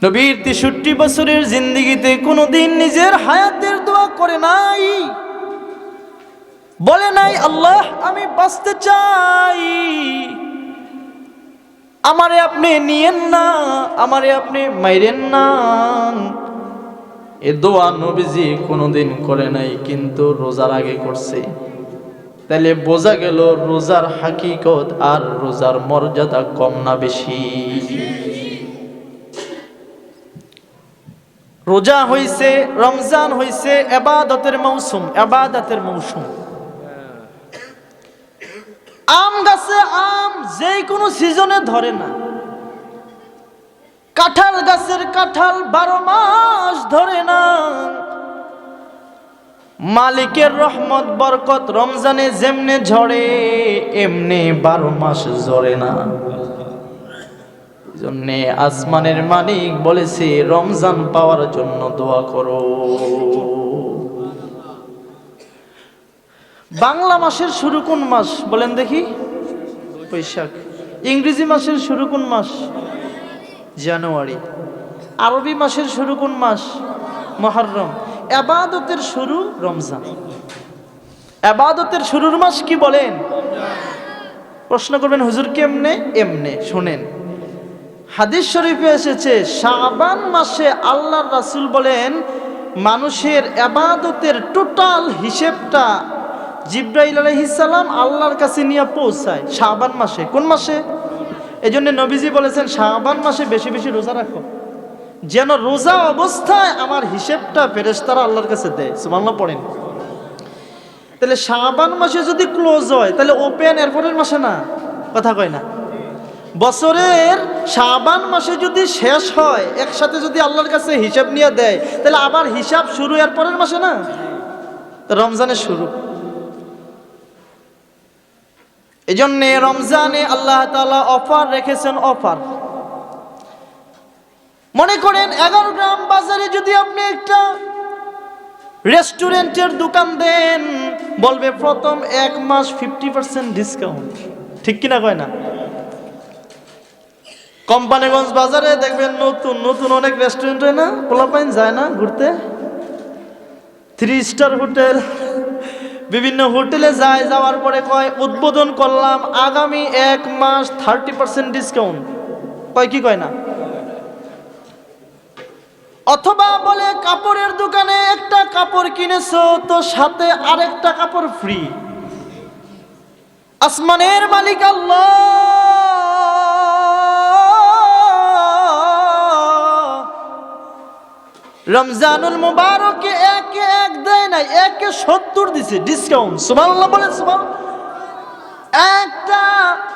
নবীর ৬৩ বছরের জিন্দেগিতে কোনোদিন নিজের হায়াতের দোয়া করে নাই, বলে নাই আল্লাহ আমি বাঁচতে চাই, আমারে আপনি নিয়েন না, আমারে আপনি মাইরেন না। এ দোয়া নবীজি কোনোদিন করে নাই, কিন্তু রোজার আগে করছে। তাহলে বোঝা গেল রোজার হাকিকত আর রোজার মর্যাদা কম না বেশি? রোজা হইছে, রমজান হইছে ইবাদতের মৌসুম, ইবাদতের মৌসুম। আম গাছে আম যে কোনো সিজনে ধরে না, কাঁঠাল গাছের কাঁঠাল 12 মাস ধরে না। মালিকের রহমত বরকত রমজানে যেমনে ঝরে, এমনি 12 মাস ঝরে না। জন্যে আসমানের মালিক বলেছে রমজান পাওয়ার জন্য দোয়া করো। বাংলা মাসের শুরু কোন মাস বলেন দেখি? বৈশাখ। ইংরেজি মাসের শুরু কোন মাস? জানুয়ারি। আরবি মাসের শুরু কোন মাস? মুহররম। ইবাদতের শুরু রমজান। ইবাদতের শুরুর মাস কি বলেন? প্রশ্ন করবেন হুজুর কেমনে? এমনে শুনেন, হাদিস শরীফে এসেছে শাবান মাসে আল্লাহর রাসূল বলেন মানুষের ইবাদতের টোটাল হিসেবটা জিবরাইল আলাইহিস সালাম আল্লাহর কাছে নিয়ে পৌঁছায় শাবান মাসে। কোন মাসে? এজন্য নবীজি বলেছেন শাবান মাসে বেশি বেশি রোজা রাখো, যেন রোজা অবস্থায় আমার হিসেবটা ফেরেশতারা আল্লাহর কাছে দেয়। সুবহানাল্লাহ পড়েন। তাহলে শাবান মাসে যদি ক্লোজ হয় তাহলে ওপেন এরপরের মাসে না? কথা কয় না? বছরের শাবান মাসে যদি শেষ হয়, একসাথে যদি আল্লাহর কাছে হিসাব নিয়ে দেয়, তাহলে আবার হিসাব শুরু এর পরের মাসে না? রমজানের শুরু। এজন্য রমজানে আল্লাহ তাআলা অফার রেখেছেন, অফার। মনে করেন 11 গ্রাম বাজারে যদি আপনি একটা রেস্টুরেন্টের দোকান দেন, বলবে প্রথম 1 মাস 50% ডিসকাউন্ট। ঠিক কিনা কয় না? কোম্পানিগঞ্জ বাজারে দেখবেন নতুন নতুন অনেক রেস্টুরেন্ট হয় না, পোলাপাইন যায় না ঘুরতে, 3 স্টার হোটেল, বিভিন্ন হোটেলে যায়, যাওয়ার পরে কয় উদ্বোধন করলাম আগামী 1 মাস 30% ডিসকাউন্ট। কয় কি কয় না? অথবা বলে কাপড়ের দোকানে একটা কাপড় কিনেছো তো সাথে আরেকটা কাপড় ফ্রি। আসমানের মালিক আল্লাহ রমজানুল মুবারকে একে 1 দেয় নাই, একে 70 দিছে ডিসকাউন্ট। সুবহানাল্লাহ বলেন সুবহানাল্লাহ। একটা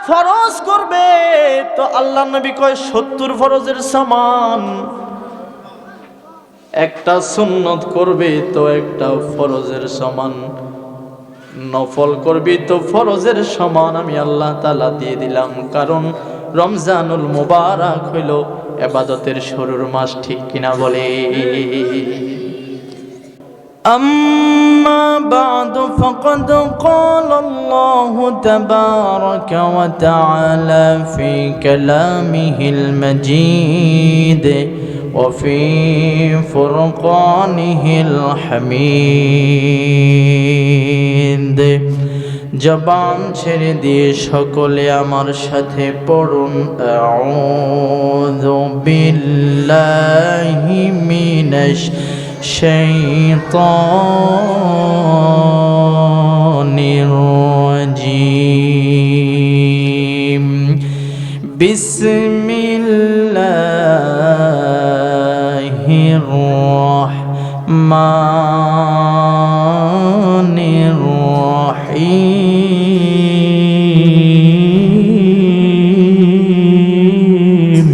ফরজ করবে তো আল্লাহর নবী কয় 70 ফরজের সমান, একটা সুন্নত করবে তো একটা ফরজের সমান, নফল করবি তো ফরজের সমান আমি আল্লাহ তাআলা দিয়ে দিলাম। কারণ রমজানুল মুবারক হইল ইবাদতের শুরুর মাস। ঠিক কিনা বলে? আম্মা বা'দু ফাকাদ ক্বালা আল্লাহু তাবারাকা ওয়া তাআলা ফি কালামিহিল মাজিদ وفي فرقانه الحميد। জবান ছেড়ে দিয়ে সকলে আমার সাথে পড়ুন আউযু বিল্লাহি মিনাশ শাইতানির রাজীম। বিসমিল্লাহির রহমানির রহিম।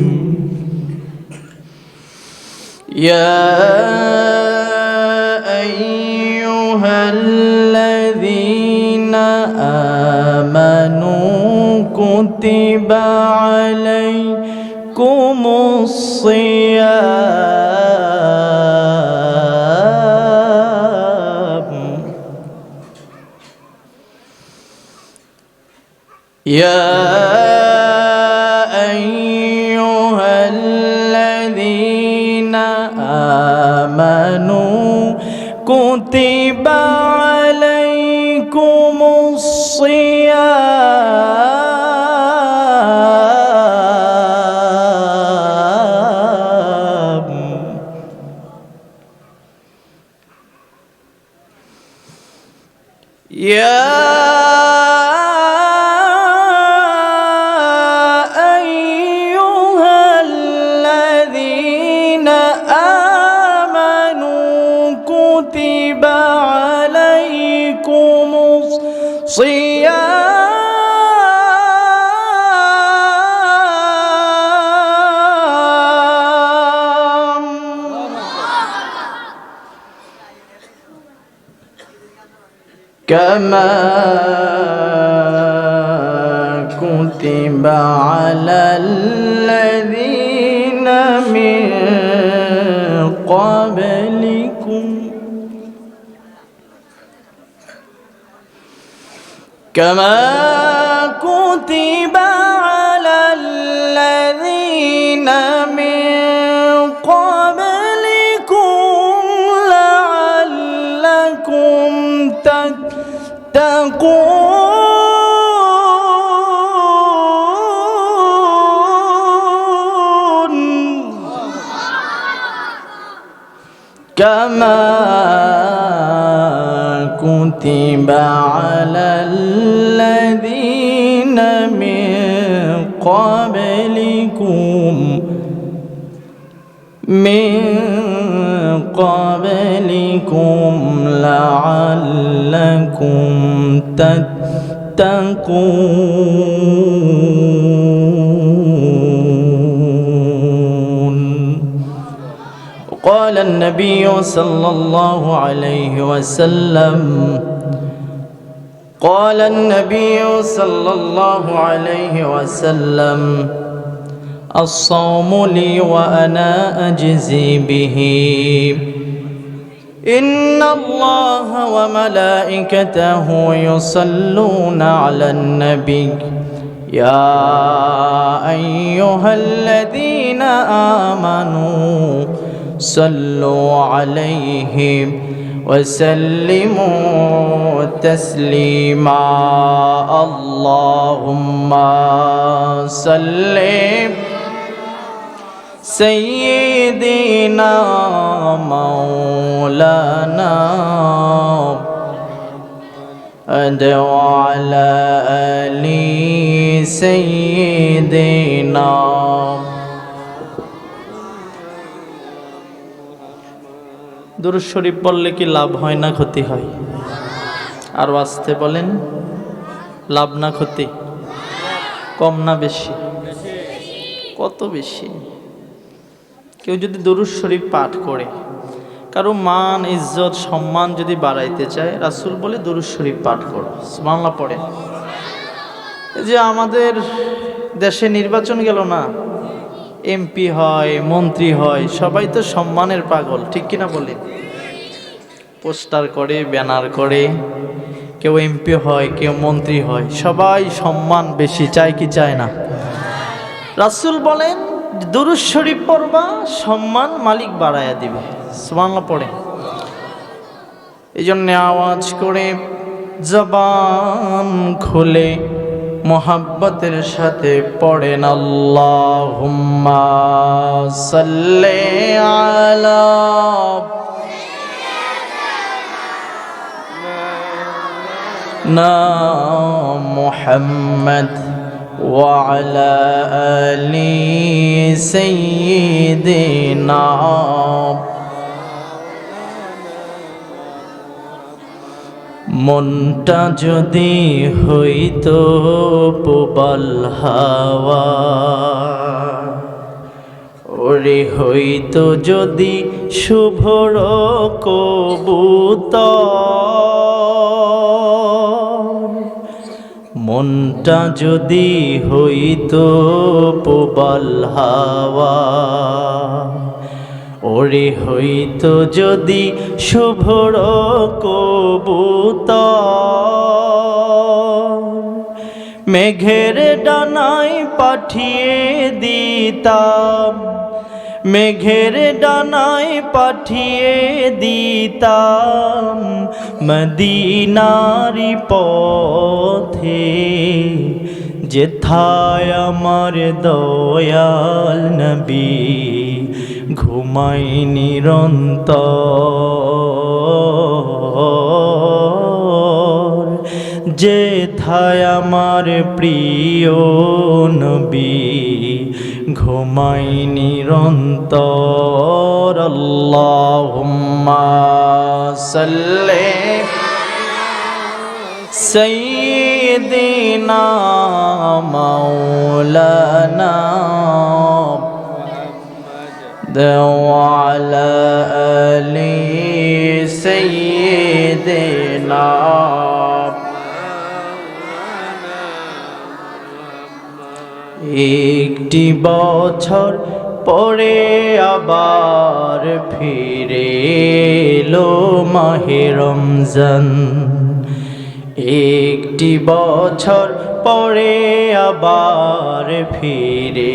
ইয়া আইয়ুহাল্লাযীনা আমানু কুতিবা আলাইকুমুস সিয়াম ইয়া আইয়ুহাল্লাযীনা آمنوا كتب عليكم الصيام يا أيها الذين آمنوا كتب عليكم الصيام كما كتب على الذين من قبلكم كما كتب على الذين من قبلكم لعلكم تتقون كما كتب على الذين من قبلكم لعلكم تتقون. قال النبي صلى الله عليه وسلم قال النبي صلى الله عليه وسلم الصوم لي وأنا أجزي به إن الله وملائكته يصلون على النبي يا أيها الذين آمنوا صلوا عليه وسلموا تسليما اللهم صل سيدنا مولانا وعلى آل سيدنا দুরূদ শরীফ পড়লে কি লাভ হয় না ক্ষতি হয়? আর আসতে বলেন, লাভ না ক্ষতি? কম না বেশি? কত বেশি? কেউ যদি দুরূদ শরীফ পাঠ করে, কারো মান ইজ্জত সম্মান যদি বাড়াইতে চায়, রাসূল বলে দুরূদ শরীফ পাঠ করো, সুবহানাল্লাহ পড়ে। এই যে আমাদের দেশে নির্বাচন গেল না, এমপি হয়, মন্ত্রী হয়, সবাই তো সম্মানের পাগল, ঠিক কিনা বলি? পোস্টার করে, ব্যানার করে, কেউ এমপি হয়, কেউ মন্ত্রী হয়, সবাই সম্মান বেশি চায় কি চায় না? রাসূল বলেন দুরূদ শরীফ পড়বা, সম্মান মালিক বাড়ায়া দিবে, সুবহানাল্লাহ পড়ে। এই জন্য আওয়াজ করে জবান খুলে মোহাব্বতের সাথে পড়েন আল্লাহুম্মা সাল্লি আলা মুহাম্মদ ওয়া আলা আলি সাইয়্যিদিনা। মনটা যদি হইতো প্রবল হাওয়া, ওরে হইতো যদি শুভ্র কবুতর, মনটা যদি হইতো প্রবল হাওয়া, ওরে হইতো যদি শুভ্র কবুতর, মেঘের ডানায় পাঠিয়ে দিতাম মেঘের ডানায় পাঠিয়ে দিতাম মদিনারি পথে, যেথায় আমার দয়াল নবী ঘুমাই নিরন্তর, যেথায় আমার প্রিয় নবী ঘুমাই নিরন্তর। আল্লাহুম্মা সাল্লি সাইয়্যিদিনা মাওলানা ওয়ালা আলি সাইয়্যিদিনা। একটি বছর পরে আবার ফিরে এলো মাহে রমজান, একটি বছর পরে আবার ফিরে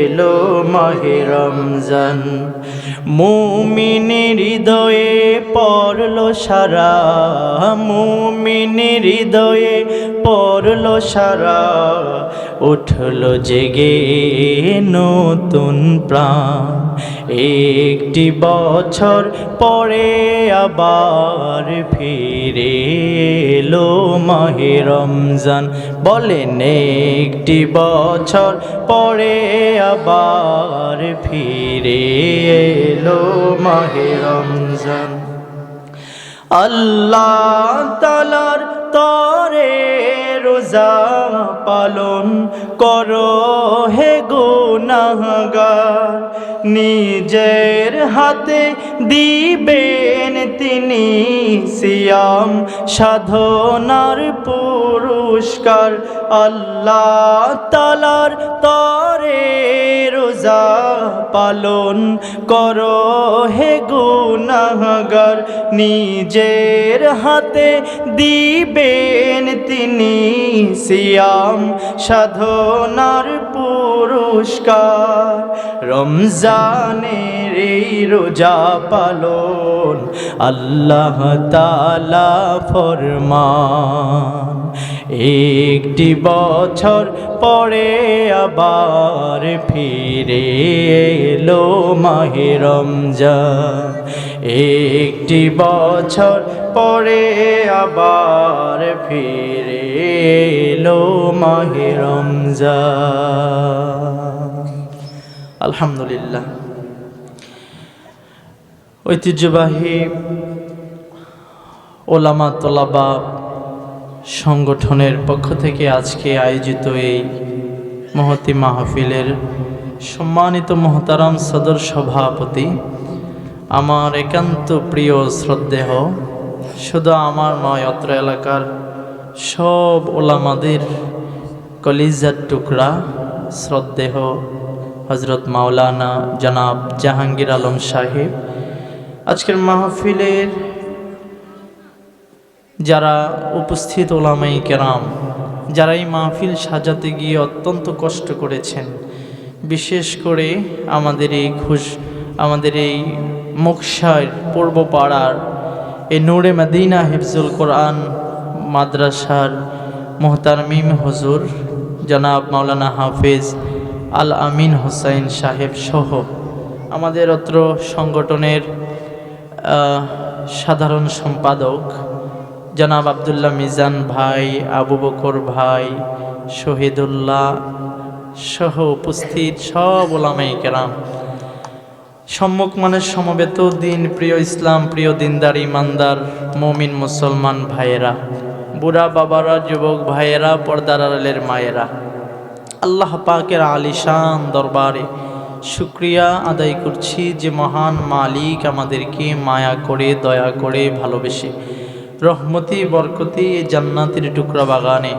এলো মাহে রমজান। মুমিনের হৃদয়ে পড়লো সারা, মুমিনের হৃদয়ে পড়লো সারা, উঠলো জেগে নতুন প্রাণ। একটি বছর পরে আবার ফিরে এলো মাহে রমজান। বলেন একটি বছর পরে আবার ফিরে এলো মাহে রমজান। আল্লাহ তাআলার তরে রোজা পালন করো হে গুনাহগার, নিজের হাতে দিবেন তিনি সিয়াম সাধনার পুরস্কার। আল্লাহ তাআলার তরে রোজা পালন করো হে গুনাহগার, নিজের হাতে দিবেন তিনি সিয়াম সাধনার পুরস্কার। রমজানের এই রোজা পালন আল্লাহ তাআলা ফরমান। একটি বছর পরে আবার ফিরে এলো মাহে রমজান, একটি বছর পরে আবার ফিরে এলো মাহে রমজান। আলহামদুলিল্লাহ। ঐতিহ্যবাহী ওলামা তোলাবা সংগঠনের পক্ষ থেকে আজকে আয়োজিত এই মহতি মাহফিলের সম্মানিত মোহতারাম সদর সভাপতি, আমার একান্ত প্রিয় শ্রদ্ধেয়, শুধু আমার নয় অত্র এলাকার সব ওলামাদের কলিজার টুকরা শ্রদ্ধেয় হজরত মাওলানা জনাব জাহাঙ্গীর আলম সাহেব, আজকের মাহফিলের যারা উপস্থিত ওলামাই কেরাম, যারা এই মাহফিল সাজাতে গিয়ে অত্যন্ত কষ্ট করেছেন, বিশেষ করে আমাদের এই মুকশার পূর্ব পাড়ার এই নূরে মদিনা হিফজুল কোরআন মাদ্রাসার মোহতারমিম হুজুর জনাব মাওলানা হাফেজ আল আমিন হোসাইন সাহেব সহ আমাদের অত্র সংগঠনের সাধারণ সম্পাদক জনাব আব্দুল্লাহ মিজান ভাই, আবু বকর ভাই, শহীদুল্লাহ সহ উপস্থিত সব ওলামায়ে কেরাম, সম্মুখ মানের সমবেত দিন প্রিয় ইসলাম প্রিয় দিনদার ইমানদার মুমিন মুসলমান ভাইয়েরা, বুড়া বাবারা, যুবক ভাইয়েরা, পর্দার আড়ালের মায়েরা, আল্লাহ পাকের আলিশান দরবারে শুকরিয়া আদায় করছি যে মহান মালিক আমাদেরকে মায়া করে, দয়া করে, ভালোবেসে রহমতি বরকতি এই জান্নাতের টুকরা বাগানে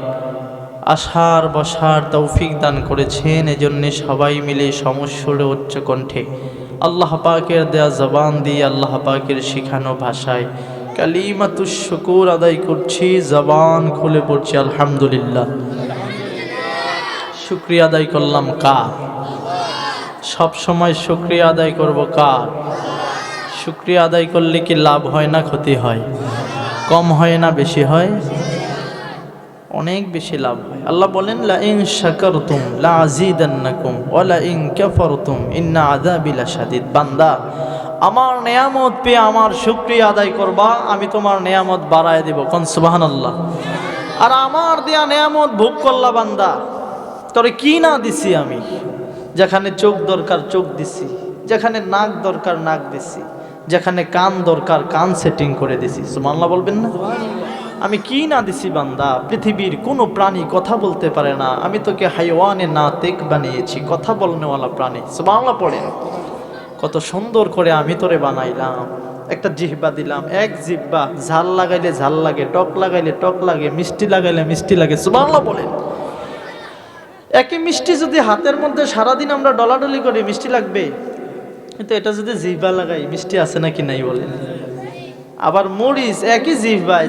আসার বসার তৌফিক দান করেছেন। এজন্য সবাই মিলে সমস্বরে উচ্চ কণ্ঠে আল্লাহ পাকের দেয়া জবান দিয়ে আল্লাহ পাকের শিখানো ভাষায় কালিমাতুশ শুকুর আদায় করছি, জবান খুলে পড়ছি আলহামদুলিল্লাহ। শুকরিয়া আদায় করলাম কার? সব সময় শুকরিয়া আদায় করব কার? শুকরিয়া আদায় করলে কি লাভ হয় না ক্ষতি হয়? কম হয় না বেশি হয়? অনেক বেশি লাভ হয়। আল্লাহ বলেন লা ইন শাকারতুম লা আযীদান্নাকুম ওয়া লা ইন কাফারতুম ইন্না আযাবি লাশাদীদ। বান্দা, আমার নেয়ামত পেয়ে আমার শুকরিয়া আদায় করবা, আমি তোমার নেয়ামত বাড়ায় দেব। কোন সুবহানাল্লাহ। আর আমার দেয়া নেয়ামত ভোগ করলা বান্দা, তোরে কি না দিছি আমি? যেখানে চোখ দরকার চোখ দিছি, যেখানে নাক দরকার নাক দিছি, যেখানে কান দরকার কান সেটিং করে দিছি। সুবহানাল্লাহ বলবেন না? আমি কি না দিছি বান্দা? পৃথিবীর কোনো প্রাণী কথা বলতে পারে না, আমি তোকে হাইওয়ানে নাতিক বানিয়েছি, কথা বলনেওয়ালা প্রাণী। সুবহানাল্লাহ পড়েন। কত সুন্দর করে আমি তোরে বানাইলাম। একটা জিহ্বা দিলাম, এক জিহ্বা, ঝাল লাগাইলে ঝাল লাগে, টক লাগাইলে টক লাগে, মিষ্টি লাগাইলে মিষ্টি লাগে। সুবহানাল্লাহ বলেন। একই মিষ্টি যদি হাতের মধ্যে সারাদিন আমরা ডলাডলি করি মিষ্টি লাগবে, কিন্তু এটা যদি জিহ্বা লাগাই মিষ্টি আছে নাকি নাই বলেন? আবার মরিচ একই জিহ্বায়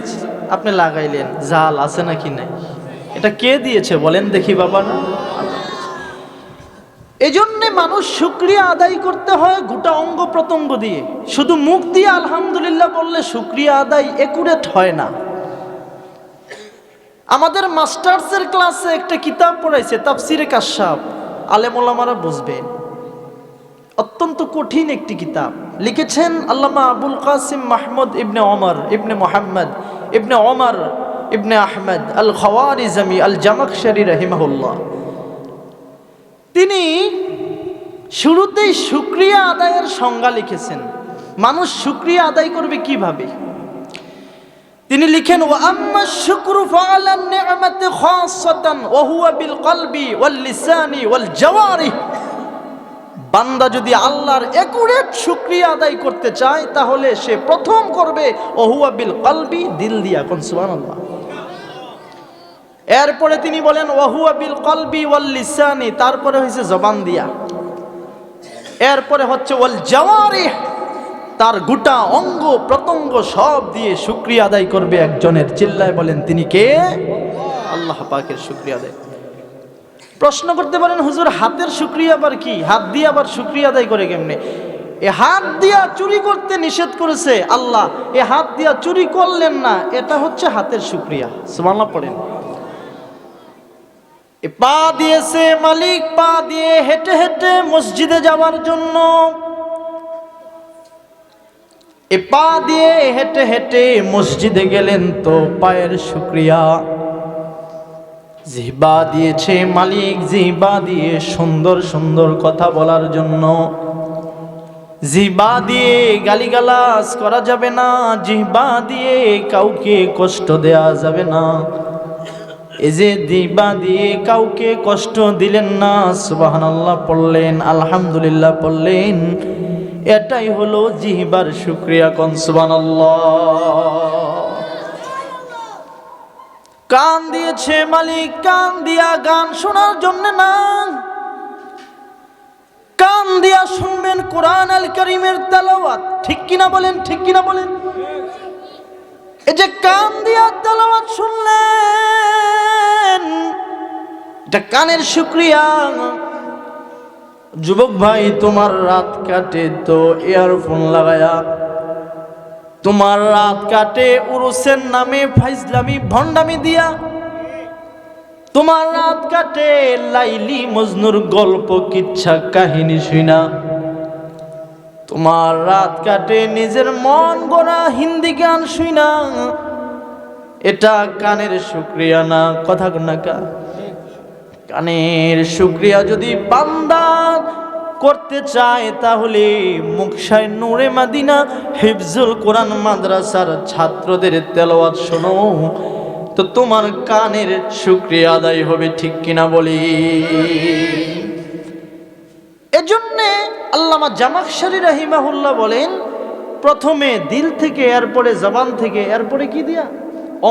আপনি লাগাইলেন, ঝাল আছে নাকি নাই? এটা কে দিয়েছে বলেন দেখি বাবা না? এই জন্যে মানুষ শুকরিয়া আদায় করতে হয় গোটা অঙ্গ প্রত্যঙ্গ দিয়ে। শুধু মুখ দিয়ে আলহামদুলিল্লাহ বললে শুকরিয়া আদায় একুরেট হয় না। আমাদের মাস্টার্সের ক্লাসে একটা কিতাব পড়াইছে তাফসিরে কাশফ, আলেম ওলামারা বুঝবেন, অত্যন্ত কঠিন একটি কিতাব। লিখেছেন আল্লামা আবুল কাসিম মাহমুদ ইবনে ওমর ইবনে মুহাম্মদ ইবনে ওমর ইবনে আহমদ আল খাওয়ারিজমি আল জামাখশারি রাহিমাহুল্লাহ। তিনি শুরুতেই শুকরিয়া আদায়ের সংজ্ঞা লিখেছেন, মানুষ শুকরিয়া আদায় করবে কিভাবে। তিনি লিখেন ওয়া আম্মা শুকরু ফাআলা নি'মাতি খাসসাতান ওয়া হুয়া বিল কলবি ওয়াল লিসানি ওয়াল জাওয়ারিহ। বান্দা যদি আল্লাহর একুরেট শুকরিয়া আদায় করতে চায় তাহলে সে প্রথম করবে ওয়া হুয়া বিল কলবি, দিল দিয়া। কোন সুবহানাল্লাহ। এরপরে তিনি বলেন ওয়া হুয়া বিল কলবি ওয়াল লিসানি, তারপরে হইছে জবান দিয়া, এরপরে হচ্ছে ওয়াল জাওয়ারিহ, তার গোটা অঙ্গ প্রত্যঙ্গ সব দিয়ে শুকরিয়া আদায় করবে একজনের। চিল্লায় বলেন তিনি কে? আল্লাহ পাকের শুকরিয়া আদায়। প্রশ্ন করতে পারেন হুজুর হাতের শুকরিয়া আবার কি? হাত দিয়ে আবার শুকরিয়া আদায় করে কেমনে? এ হাত দিয়া চুরি করতে নিষেধ করেছে আল্লাহ, এ হাত দিয়া চুরি করলেন না, এটা হচ্ছে হাতের শুকরিয়া। সুবহানাল্লাহ পড়েন। এ পা দিয়েছে মালিক, পা দিয়ে হেঁটে হেঁটে মসজিদে যাওয়ার জন্য, এ পা দিয়ে হেঁটে হেঁটে মসজিদে গেলেন তো পায়ের শুকরিয়া। জিহ্বা দিয়েছে মালিক, জিহ্বা দিয়ে সুন্দর সুন্দর কথা বলার জন্য। জিহ্বা দিয়ে গালিগালাজ করা যাবে না, জিহ্বা দিয়ে কাউকে কষ্ট দেয়া যাবে না। এই যে জিহ্বা দিয়ে কাউকে কষ্ট দিলেন না, সুবহানাল্লাহ পড়লেন, আলহামদুলিল্লাহ পড়লেন, এটাই হলো জিহ্বার শুকরিয়া। কোন সুবহানাল্লাহ। কান দিয়েছে মালিক, কান দিয়া গান শোনার জন্য না, কান দিয়া শুনবেন কোরআন আল কারীমের তেলাওয়াত। ঠিক কিনা বলেন? ঠিক কিনা বলেন? এই যে কান দিয়া তেলাওয়াত শুনলেন, এটা কানের শুকরিয়া। যুবক ভাই, তোমার রাত কাটে তো ইয়ারফোন লাগায়া, তোমার রাত কাটে উরুসের নামে ফাইজলামি ভণ্ডামি দিয়া, তোমার রাত কাটে লাইলি মজনুর গল্প কিচ্ছা কাহিনী শুনা, তোমার রাত কাটে নিজের মন গড়া হিন্দি গান শুনা। এটা কানের শুকরিয়া না? কথা না কা? কানের শুকরিয়া যদি বান্দা করতে চায় তাহলে মুকশায় নূরে মাদিনা হিফজুল কোরআন মাদ্রাসার ছাত্রদের তেলাওয়াত শোনো, তো তোমার কানের শুকরিয়া আদায় হবে। ঠিক কিনা বলি? এজন্যে আল্লামা জামাখশারি রাহিমাহুল্লাহ বলেন প্রথমে দিল থেকে, এরপরে জবান থেকে, এরপরে কি দিয়া?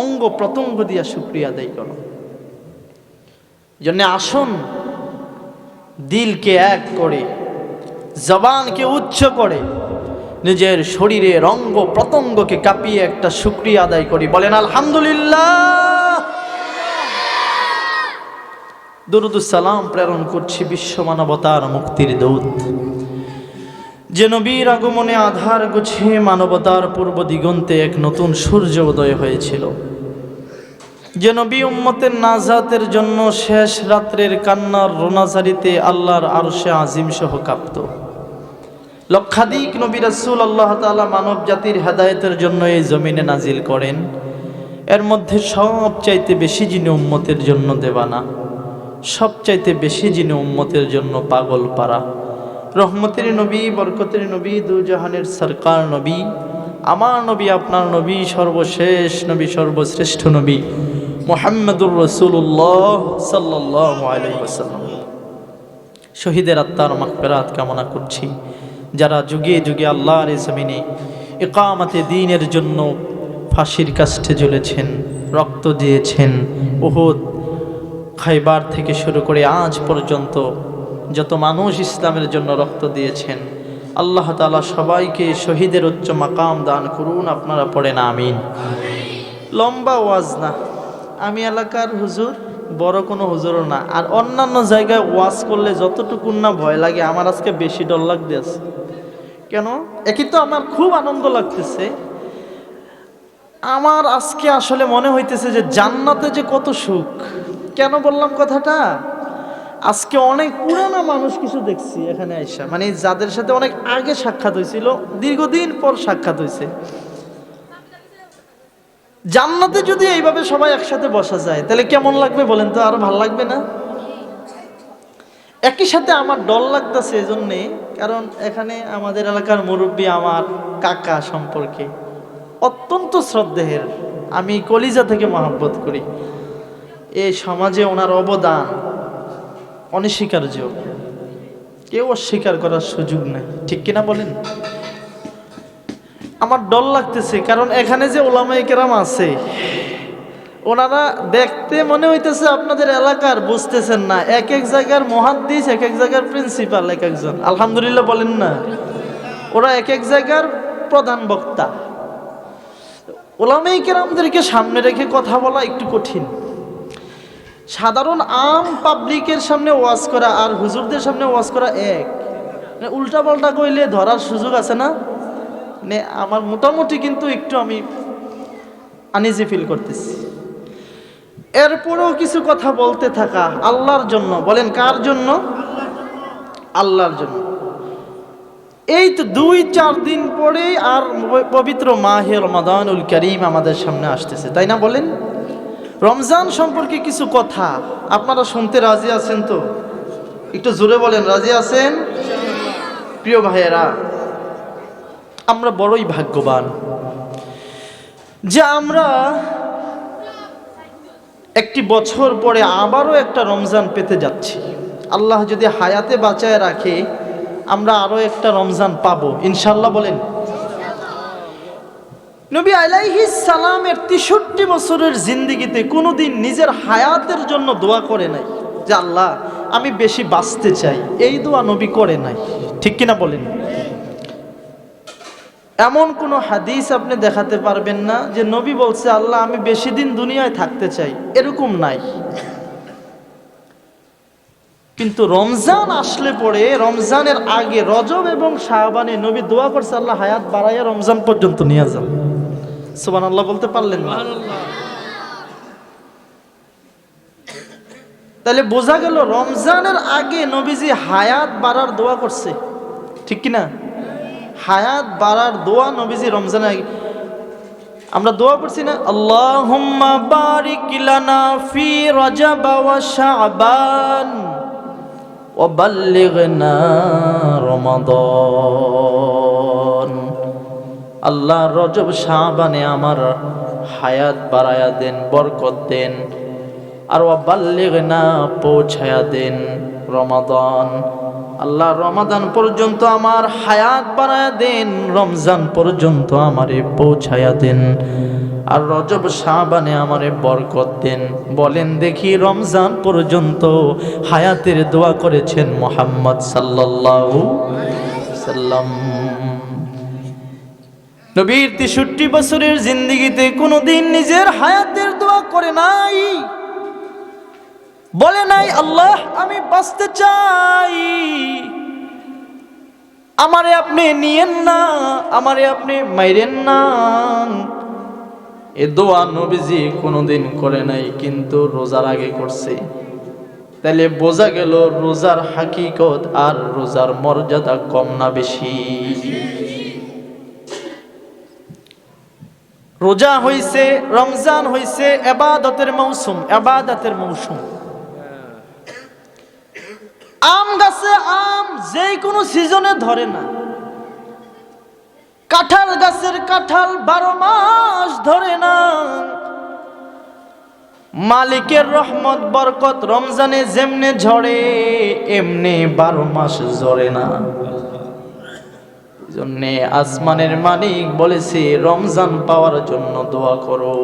অঙ্গ প্রত্যঙ্গ দিয়া শুকরিয়া আদায় করো। জন্য আসুন দিলকে এক করে, জবানকে উচ্চ করে, নিজের শরীরের অঙ্গ প্রত্যঙ্গকে কাঁপিয়ে একটা শুকরিয়া আদায় করি। বলেন আলহামদুলিল্লাহ। দরুদুস সালাম প্রেরণ করছি বিশ্ব মানবতার মুক্তির দূত, যে নবীর আগমনে আধার গুছিয়ে মানবতার পূর্ব দিগন্তে এক নতুন সূর্য উদয় হয়েছিল, যে নবী উম্মতের নাজাতের জন্য শেষ রাত্রের কান্নার রোনাজারিতে আল্লাহর আরশে আজিম সহ কাঁপত। লক্ষাধিক নবী রাসূল আল্লাহ তাআলা মানব জাতির হেদায়েতের জন্য এই জমিনে নাজিল করেন। এর মধ্যে সবচাইতে বেশি যিনি উম্মতের জন্য দেওয়ানা, সবচাইতে বেশি যিনি উম্মতের জন্য পাগল পারা, রহমতের নবী, বরকতের নবী, দুজাহানের সরকার নবী, আমার নবী, আপনার নবী, সর্বশেষ নবী, সর্বশ্রেষ্ঠ নবী মুহাম্মদুর রাসূলুল্লাহ সাল্লাল্লাহু আলাইহি ওয়াসাল্লাম। শহীদের আত্মার মাগফিরাত কামনা করছি, যারা যুগে যুগে আল্লাহর এই জমিনে ইকামতে দ্বীনের জন্য ফাঁসির কাষ্ঠে ঝুলেছেন, রক্ত দিয়েছেন। উহুদ, খাইবার থেকে শুরু করে আজ পর্যন্ত যত মানুষ ইসলামের জন্য রক্ত দিয়েছেন, আল্লাহ তাআলা সবাইকে শহীদের উচ্চ মাকাম দান করুন। আপনারা পড়েন আমিন। লম্বা ওয়াজ না, আমি এলাকার হুজুর, বড় কোনো হুজুরও না। আর অন্যান্য জায়গায় ওয়াজ করলে যতটুকুন না ভয় লাগে, আমার আজকে বেশি ডর লাগতেছে। কেন? একই তো আমার খুব আনন্দ লাগতেছে। আমার আজকে আসলে মনে হইতেছে যে জান্নাতে যে কত সুখ। কেন বললাম কথাটা? আজকে অনেক পুরানা মানুষ কিছু দেখছি এখানে আইসা, মানে যাদের সাথে অনেক আগে সাক্ষাৎ হয়েছিল, দীর্ঘদিন পর সাক্ষাৎ হয়েছে। জান্নাতে যদি এইভাবে সবাই একসাথে বসা যায় তাহলে কেমন লাগবে বলেন তো? আরো ভালো লাগবে না? একই সাথে আমার ডর লাগতেছে এজন্যে, কারণ এখানে আমাদের এলাকার মুরব্বী আমার কাকা সম্পর্কে অত্যন্ত শ্রদ্ধেয়ের, আমি কলিজা থেকে মহব্বত করি। এই সমাজে ওনার অবদান অনস্বীকার্য, কেউ অস্বীকার করার সুযোগ নেই, ঠিক কিনা বলেন? আমার ডর লাগতেছে, কারণ এখানে যে ওলামায়ে কেরাম আছে, ওনারা দেখতে মনে হইতেছে আপনাদের এলাকার, বুঝতেছেন না, এক এক জায়গার মুহাদ্দিস, এক এক জায়গার প্রিন্সিপাল, এক একজন, আলহামদুলিল্লাহ বলেন না, ওরা এক এক জায়গার প্রধান বক্তা। ওলামায়ে কেরামদেরকে সামনে রেখে কথা বলা একটু কঠিন। সাধারণ আম পাবলিকের সামনে ওয়াজ করা আর হুজুরদের সামনে ওয়াজ করা এক, উল্টা পাল্টা কইলে ধরার সুযোগ আছে না? মানে আমার মোটামুটি কিন্তু একটু আমি আনইজি ফিল করতেছি। এরপরেও কিছু কথা বলতে থাকা আল্লাহর জন্য। বলেন কার জন্য? আল্লাহর জন্য। এই তো 2-4 দিন পরে আর পবিত্র মাহে রমাদানুল কারীম আমাদের সামনে আসতেছে, তাই না? বলেন, রমজান সম্পর্কে কিছু কথা আপনারা শুনতে রাজি আছেন তো? একটু জোরে বলেন, রাজি আছেন? প্রিয় ভাইয়েরা, আমরা বড়ই ভাগ্যবান যে আমরা একটি বছর পরে আবারও একটা রমজান পেতে যাচ্ছি। আল্লাহ যদি হায়াতে বাঁচায় রাখে, আমরা আরো একটা রমজান পাবো ইনশাআল্লাহ। বলেন, নবী আলাইহিস সালামের 63 বছরের জিন্দেগিতে কোনোদিন নিজের হায়াতের জন্য দোয়া করে নাই যে আল্লাহ আমি বেশি বাঁচতে চাই, এই দোয়া নবী করে নাই, ঠিক কিনা বলেন? এমন কোনো হাদিস আপনি দেখাতে পারবেন না যে নবী বলছে আল্লাহ আমি বেশি দিন দুনিয়ায় থাকতে চাই, এরকম নাই। কিন্তু রমজান আসলে পরে, রমজানের আগে রজব এবং শাবানে নবী দোয়া করছে আল্লাহ হায়াত বাড়াইয়া রমজান পর্যন্ত নিয়ে যান। সুবহানাল্লাহ বলতে পারলেন না? তাহলে বোঝা গেল রমজানের আগে নবীজি হায়াত বাড়ার দোয়া করছে, ঠিক কিনা? হায়াত বাড়ার দোয়া নবীজি রমজানের আগে। আমরা দোয়া করছি না, আল্লাহুম্মা বারিক লানা ফি রজব ওয়া শাবান ওয়া বাল্লিগনা রমাদান। আল্লাহ রজব শাবানে আমার হায়াত বাড়ায়া দেন, বরকত দেন, আর ওয়া বাল্লিগনা পৌঁছায়া দেন রমাদান। আল্লাহ রমাদান পর্যন্ত আমার হায়াত বাড়ায়া দেন, রমজান পর্যন্ত আমারে পৌঁছায়া দেন, আর রজব শাবানে আমারে বরকত দেন। বলেন দেখি, রমজান পর্যন্ত হায়াতের দোয়া করেছেন মুহাম্মদ সাল্লাল্লাহু আলাইহি সাল্লাম। নবীর 63 বছরের জিন্দেগিতে কোনোদিন নিজের হায়াতের দোয়া করে নাই। বলে নাই আল্লাহ আমি বাঁচতে চাই, আমারে আপনি নিয়েন না, আমারে আপনি মাইরেন না। এ দোয়া নবীজি কোনোদিন করে নাই, কিন্তু রোজার আগে করছে। তাহলে বোঝা গেল রোজার হাকিকত আর রোজার মর্যাদা কম না বেশি? রোজা হইছে, রমজান হইছে ইবাদতের মৌসুম, ইবাদতের মৌসুম। আম গাছে আম যে কোনো সিজনে ধরে না, কাঁঠাল গাছের কাঁঠাল 12 মাস ধরে না। মালিকের রহমত বরকত রমজানে যেমনে ঝরে, এমনি 12 মাস ঝরে না। জন্যে আসমানের মালিক বলেছে রমজান পাওয়ার জন্য দোয়া করো।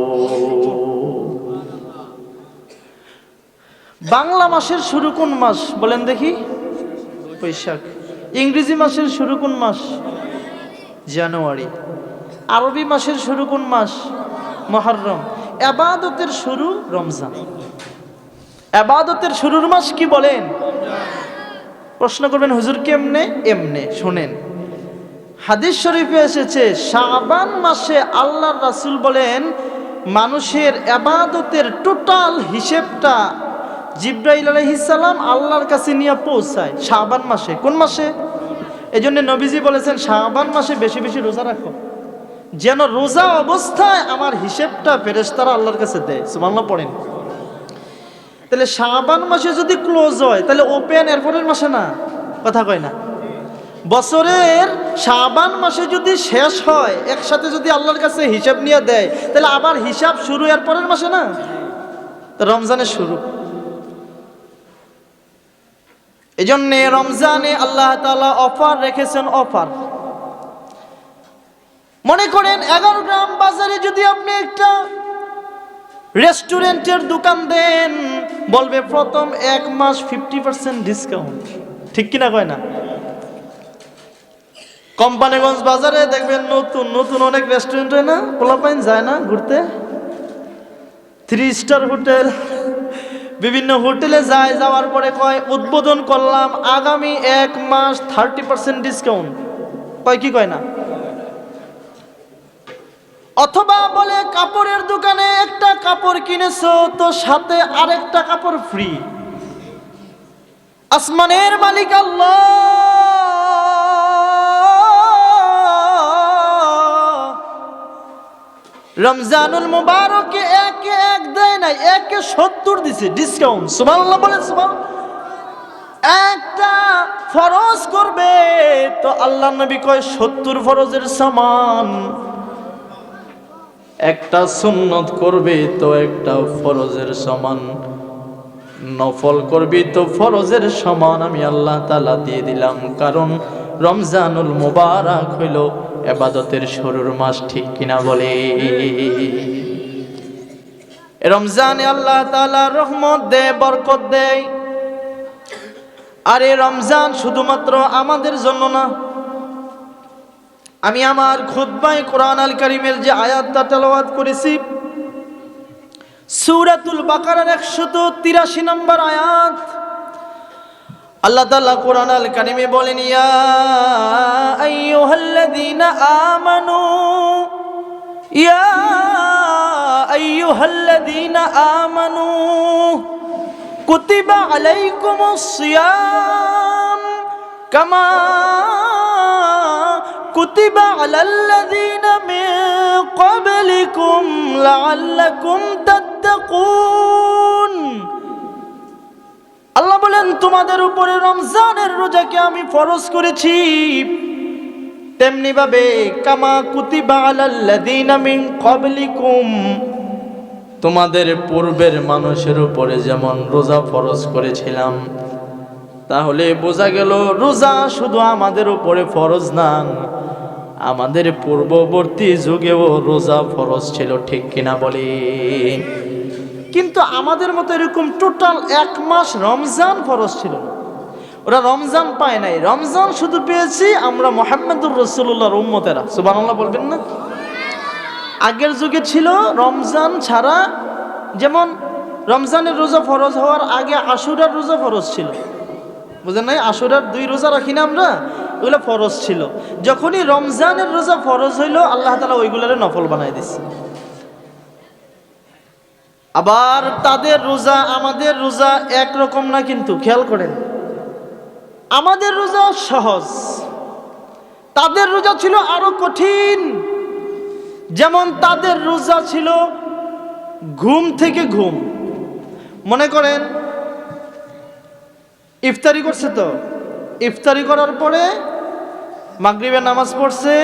বাংলা মাসের শুরু কোন মাস বলেন দেখি? বৈশাখ। ইংরেজি মাসের শুরু কোন মাস? জানুয়ারি। আরবি মাসের শুরু কোন মাস? মুহররম। ইবাদতের শুরু রমজান। ইবাদতের শুরুর মাস কি বলেন? প্রশ্ন করবেন হুজুর কেমনে? এমনে শুনেন, হাদিস শরীফে এসেছে শাবান মাসে আল্লাহর রাসূল বলেন মানুষের ইবাদতের টোটাল হিসেবটা জিবরাইল আলাইহিস সালাম আল্লাহর কাছে নিয়ে পৌঁছায় শাবান মাসে। কোন মাসে? এজন্য নবীজি বলেছেন শাবান মাসে বেশি বেশি রোজা রাখো, যেন রোজা অবস্থায় আমার হিসেবটা ফেরেশতারা আল্লাহর কাছে দেয়। সুবহানাল্লাহ পড়েন। তাহলে শাবান মাসে যদি ক্লোজ হয় তাহলে ওপেন এরপরের মাসে না? কথা কয় না? বছরের শাবান মাসে যদি শেষ হয়, একসাথে যদি আল্লাহর কাছে হিসাব নিয়ে দেয়, তাহলে আবার হিসাব শুরু এর পরের মাসে না? রমজানের শুরু। এজন্য রমজানে আল্লাহ তাআলা অফার রেখেছেন, অফার। মনে করেন 11 গ্রাম বাজারে যদি আপনি একটা রেস্টুরেন্টের দোকান দেন, বলবে প্রথম 1 মাস 50% ডিসকাউন্ট। ঠিক কিনা কয় না? কোম্পানিগঞ্জ বাজারে দেখবেন নতুন নতুন অনেক রেস্টুরেন্ট হয় না, পোলাপাইন যায় না ঘুরতে, 3 স্টার হোটেল, বিভিন্ন হোটেলে যায়, যাওয়ার পরে কয় উদ্বোধন করলাম আগামী 1 মাস 30% ডিসকাউন্ট। কয় কি কয় না? অথবা বলে কাপড়ের দোকানে একটা কাপড় কিনেছো তো সাথে আরেকটা কাপড় ফ্রি। আসমানের মালিক আল্লাহ রমজানুল মুবারকে একে এক দেয় নাই, একে 70 দিছে ডিসকাউন্ট। সুবহানাল্লাহ বলেন সুবহানাল্লাহ। একটা ফরজ করবে তো আল্লাহ নবী কয় 70 ফরজের সমান, একটা সুন্নত করবে তো একটা ফরজের সমান, নফল করবি তো ফরজের সমান আমি আল্লাহ তাআলা দিয়ে দিলাম। কারণ রমজানুল মুবারক হইল ইবাদতের শুরুর মাস। ঠিক কিনা বলে? রমজানে আল্লাহ তাআলা রহমত দেয়, বরকত দেয়। আর এই রমজান শুধুমাত্র আমাদের জন্য না। আমি আমার খুতবায় কোরআন আল কারীমের যে আয়াতটা তেলাওয়াত করেছি, সূরাতুল বাকারার 183 নম্বর আয়াত, আল্লাহ তাআলা কোরআন আল কারীমে বলেন ইয়া আইয়ুহাল্লাযীনা আমানু, ইয়া আইয়ুহাল্লাযীনা আমানু কুতিবা আলাইকুমুস সিয়াম কামা কুতিবা আলাল্লাযীনা মিন ক্বাবলিকুম লাআল্লাকুম তাত্তাকুন। আল্লাহ বলেন তোমাদের উপরে রমজানের রোজাকে আমি ফরজ করেছি, তেমনি ভাবে কামা কুতিবা আলাল্লাযীনা মিন ক্বাবলিকুম, তোমাদের পূর্বের মানুষের উপরে যেমন রোজা ফরজ করেছিলাম। তাহলে বোঝা গেল রোজা শুধু আমাদের উপরে ফরজ না, আমাদের পূর্ববর্তী যুগেও রোজা ফরজ ছিল। ঠিক কিনা বলি? কিন্তু আমাদের মতো এরকম টোটাল 1 মাস রমজান ফরজ ছিল না। ওরা রমজান পায় নাই, রমজান শুধু পেয়েছি আমরা মুহাম্মদুর রাসূলুল্লাহর উম্মতেরা। সুবহানাল্লাহ বলবেন না? আগের যুগে ছিল রমজান ছাড়া, যেমন রমজানের রোজা ফরজ হওয়ার আগে আশুরার রোজা ফরজ ছিল, বুঝেন নাই? আশুরার 2 রোজা রাখি না আমরা, ওগুলো ফরজ ছিল। যখনই রমজানের রোজা ফরজ হইল, আল্লাহ তাআলা ওইগুলোরে নফল বানাই দিচ্ছে। আবার তাদের রোজা আমাদের রোজা একরকম না, কিন্তু খেয়াল করেন, আমাদের রোজা সহজ, তাদের রোজা ছিল আরো কঠিন। যেমন তাদের রোজা ছিল ঘুম থেকে ঘুম। মনে করেন ইফতারি করছে, তো ইফতারি করার পরে মাগরিবের নামাজ পড়ছে,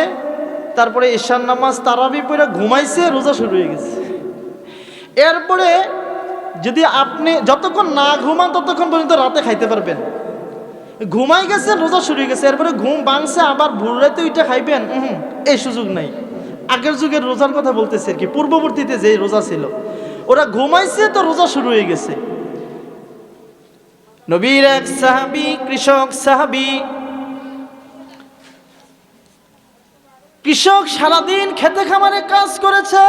তারপরে ঈশার নামাজ তারাবি পড়ে ঘুমাইছে, রোজা শুরু হয়ে গেছে। এরপরে যদি আপনি যতক্ষণ না ঘুমান ততক্ষণ পর্যন্ত রাতে খাইতে পারবেন। ঘুমাই গেছেন, রোজা শুরু হয়ে গেছে, এরপরে ঘুম ভাঙছে, আবার ভোর রাতে ওইটা খাইবেন, এই সুযোগ নাই। আগের যুগের রোজার কথা বলতেছে আর কি, পূর্ববর্তীতে যে রোজা ছিল, ওরা ঘুমাইছে তো রোজা শুরু হয়ে গেছে। নবীর এক সাহাবী, কৃষক সাহাবী, কৃষক সারাদিন খেতে খামারে কাজ করেছে,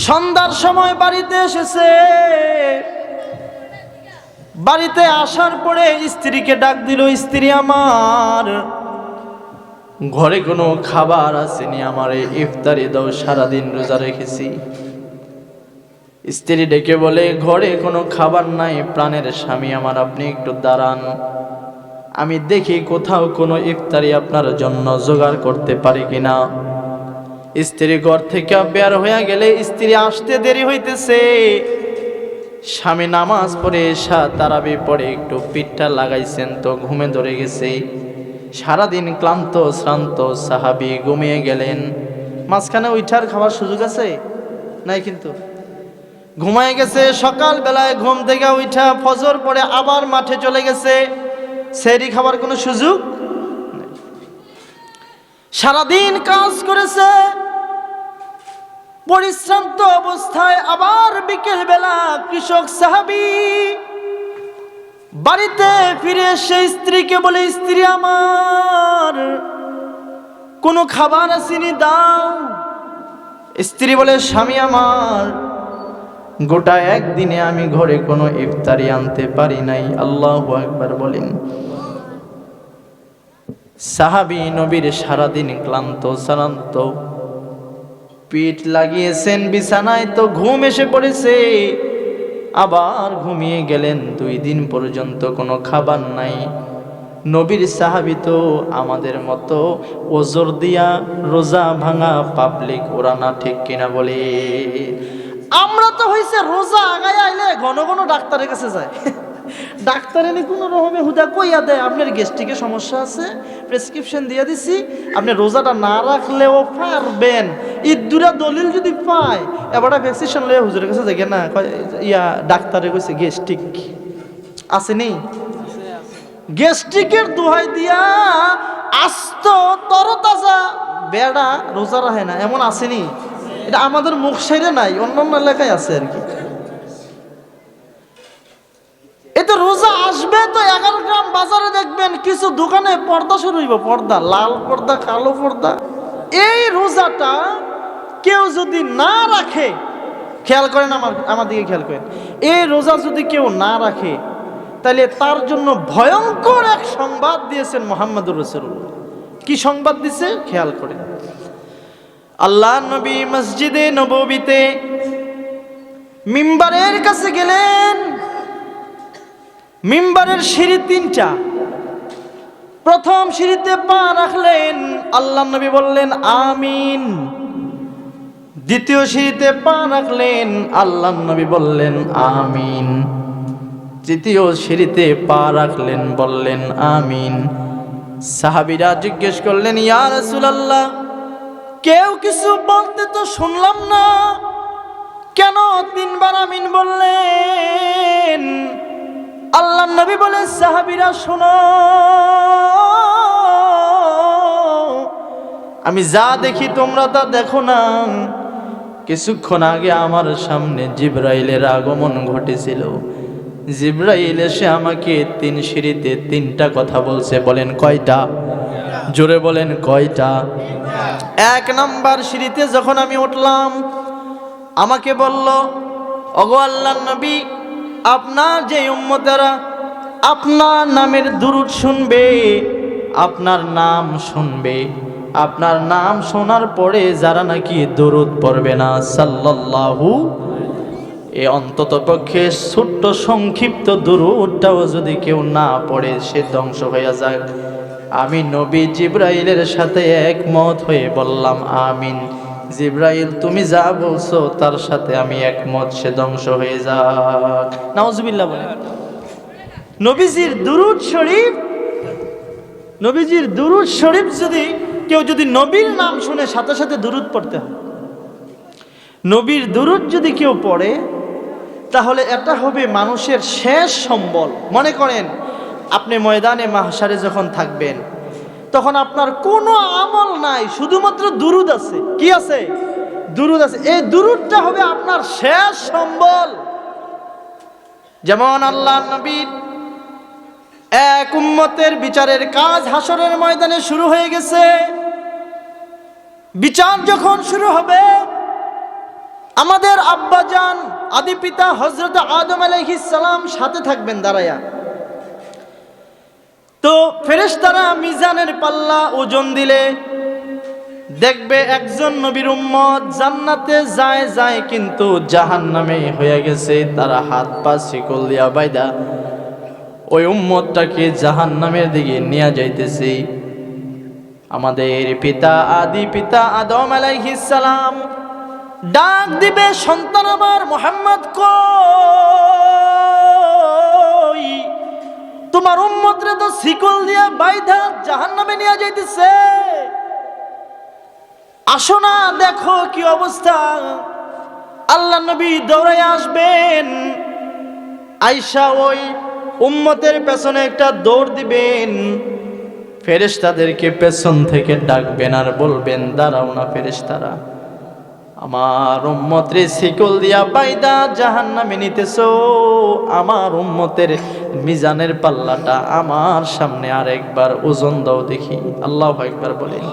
সন্ধ্যার সময় বাড়িতে এসেছে। বাড়িতে আসার পরে স্ত্রীকে ডাক দিল, স্ত্রী আমার, ঘরে কোনো খাবার আসেনি, আমারে ইফতারি দাও, সারাদিন রোজা রেখেছি। স্ত্রী ডেকে বলে, ঘরে কোনো খাবার নাই প্রাণের স্বামী আমার, আপনি একটু দাঁড়ান, আমি দেখি কোথাও কোনো ইফতারি আপনার জন্য জোগাড় করতে পারি কিনা। স্ত্রী ঘর থেকে বের হয়ে গেলে স্ত্রী আসতে দেরি হইতেছে। স্বামী নামাজ পড়ে তারাবি পড়ে একটু পিঠটা লাগাইছেন তো ঘুমে ধরে গেছে। সারাদিন ক্লান্ত শ্রান্ত সাহাবী ঘুমিয়ে গেলেন। মাঝখানে উঠার খাবার সুযোগ আছে নাই, কিন্তু ঘুমায় গেছে। সকাল বেলায় ঘুম থেকে উঠা ফজর পড়ে আবার মাঠে চলে গেছে, সেহরি খাবার কোনো সুযোগ নেই। সারাদিন কাজ করেছে, পরিশ্রান্ত অবস্থায় আবার বিকেল বেলা কৃষক সাহাবী বাড়িতে ফিরে এসে স্ত্রীকে বলে, স্ত্রী আমার, কোনো খাবার আসেনি, দাও। স্ত্রী বলে, স্বামী আমার, গোটা একদিনে আমি ঘরে কোনো ইফতারি আনতে পারি নাই। আল্লাহু আকবার বলেন। সাহাবী নবীর সারাদিন ক্লান্ত শ্রান্ত, পিঠ লাগিয়েছেন বিছানায়, তো ঘুম এসে পড়েছে, আবার ঘুমিয়ে গেলেন। 2 দিন পর্যন্ত কোনো খাবার নাই। নবীর সাহাবী তো আমাদের মতো ওজর দিয়া রোজা ভাঙা পাবলিক, ওরা না, ঠিক কিনা বলে? আমরা তো হইছে রোজা আগায় আইলে ঘন ঘন ডাক্তারের কাছে যায়। ডাক্তার এনে কোনো রকমে হুদা কইয়া দেয়, আপনার গ্যাস্ট্রিকের সমস্যা আছে, প্রেসক্রিপশন দিয়ে দিছি, আপনি রোজাটা না রাখলেও পারবেন। ইদুরা দলিল যদি পায়, এবার ভ্যাকসিনেশন লয়ে হুজুরের কাছে যাই না, ইয়া ডাক্তারে কইছে গ্যাস্ট্রিক আসেনি, গ্যাস্ট্রিকের দোহাই দিয়া আস্ত তরতাজা বেড়া রোজা রাখে না, এমন আসেনি? এটা আমাদের মুখ সাইরে নাই, অন্যান্য এলাকায় আছে আর কি। এতে রোজা আসবে তো 11 গ্রাম বাজারে দেখবেন কিছু দোকানে পর্দা শুরু হইব, পর্দা, লাল পর্দা, কালো পর্দা। এই রোজাটা কেউ যদি না রাখে, খেয়াল করেন, আমার দিকে খেয়াল করেন, এই রোজা যদি কেউ না রাখে, তাহলে তার জন্য ভয়ঙ্কর এক সংবাদ দিয়েছেন মুহাম্মদুর রাসূলুল্লাহ। কি সংবাদ দিছে খেয়াল করেন। আল্লাহ নবী মসজিদে নববীতে মিম্বারের কাছে গেলেন। মিম্বারের সিঁড়ি 3টা। প্রথম সিঁড়িতে পা রাখলেন, আল্লাহ নবী বললেন আমিন। দ্বিতীয় সিঁড়িতে পা রাখলেন, আল্লাহ নবী বললেন আমিন। তৃতীয় সিঁড়িতে পা রাখলেন, বললেন আমিন। সাহাবীরা জিজ্ঞেস করলেন, ইয়া রাসূলুল্লাহ, কেউ কিছু বলতে তো শুনলাম না, কেন 3 বার আমিন বললেন? আল্লাহ নবী বলে, সাহাবীরা শোনো, আমি যা দেখি তোমরা তা দেখো না। কিছুক্ষণ আগে আমার সামনে জিবরাইলের আগমন ঘটেছিল। জিবরাইল এসে আমাকে 3 সিঁড়িতে 3টা কথা বলছে। বলেন কয়টা? জোরে বলেন কয়টা? 1 নাম্বার সিঁড়িতে যখন আমি উঠলাম, আমাকে বলল, ওগো আল্লাহর নবী, আপনার যে উম্মতেরা আপনার নামের দুরূদ শুনবে, আপনার নাম শুনবে, আপনার নাম শোনার পরে যারা নাকি দুরূদ পড়বে না সাল্লাল্লাহু, এ অন্তত পক্ষে ছোট্ট সংক্ষিপ্ত দুরূদটাও যদি কেউ না পড়ে সে ধ্বংস হয়ে যায়। আমি নবী জিবরাইলের সাথে একমত হয়ে বললাম আমিন। জিবরাইল তুমি যা বলছো তার সাথে আমি একমত, সে ধ্বংস হয়ে যাক। নাউজুবিল্লাহ বলেন। নবীজির দুরূদ শরীফ, নবীজির দুরূদ শরীফ যদি কেউ যদি নবীর নাম শুনে সাথে সাথে দুরূদ পড়তে হয়, নবীর দুরূদ যদি কেউ পড়ে তাহলে এটা হবে মানুষের শেষ সম্বল। মনে করেন আপনি ময়দানে মাহশারে যখন থাকবেন তখন আপনার কোনো আমল নাই, শুধুমাত্র দুরূদ আছে। কি আছে? দুরূদ আছে। এই দুরূদটা হবে আপনার শেষ সম্বল। যেমন আল্লাহর নবীর এক উম্মতের বিচারের কাজ হাসরের ময়দানে শুরু হয়ে গেছে। বিচার যখন শুরু হবে, আমাদের আব্বাজান আদি পিতা হযরত আদম আলাইহিস সালাম সাথে থাকবেন দাঁড়ায়া। তো ফেরেশতারা মিজানের পাল্লা ওজন দিলে দেখবে একজন নবীর উম্মত জান্নাতে যায় কিন্তু জাহান্নামে হয়ে গেছে। তারা হাত পা শিকল দিয়া বাইদা ওই উম্মতটাকে জাহান্নামের দিকে নিয়ে যাইতেছে। আমাদের পিতা আদি পিতা আদম আলাইহিস সালাম ডাক দিবে, সন্তান আমার মুহাম্মদ কই? তোমার উম্মতরে তো শিকল দিয়া বাইধা জাহান্নামে নিয়ে যাইতেছে, আসো না দেখো কি অবস্থা। আল্লাহ নবী দৌড়ায় আসবেন, আয়েশা ওই উম্মতের পেছনে একটা দৌড় দিবেন, ফেরেশতাদেরকে পেছন থেকে ডাকবেন আর বলবেন দাঁড়াও না ফেরেশতারা, আমার উম্মতরে শিকল দিয়া বাইদা জাহান্নামে নিতেছো, আমার উম্মতের মিজানের পাল্লাটা আমার সামনে আরেকবার ওজন দাও দেখি। আল্লাহু আকবার বলেন।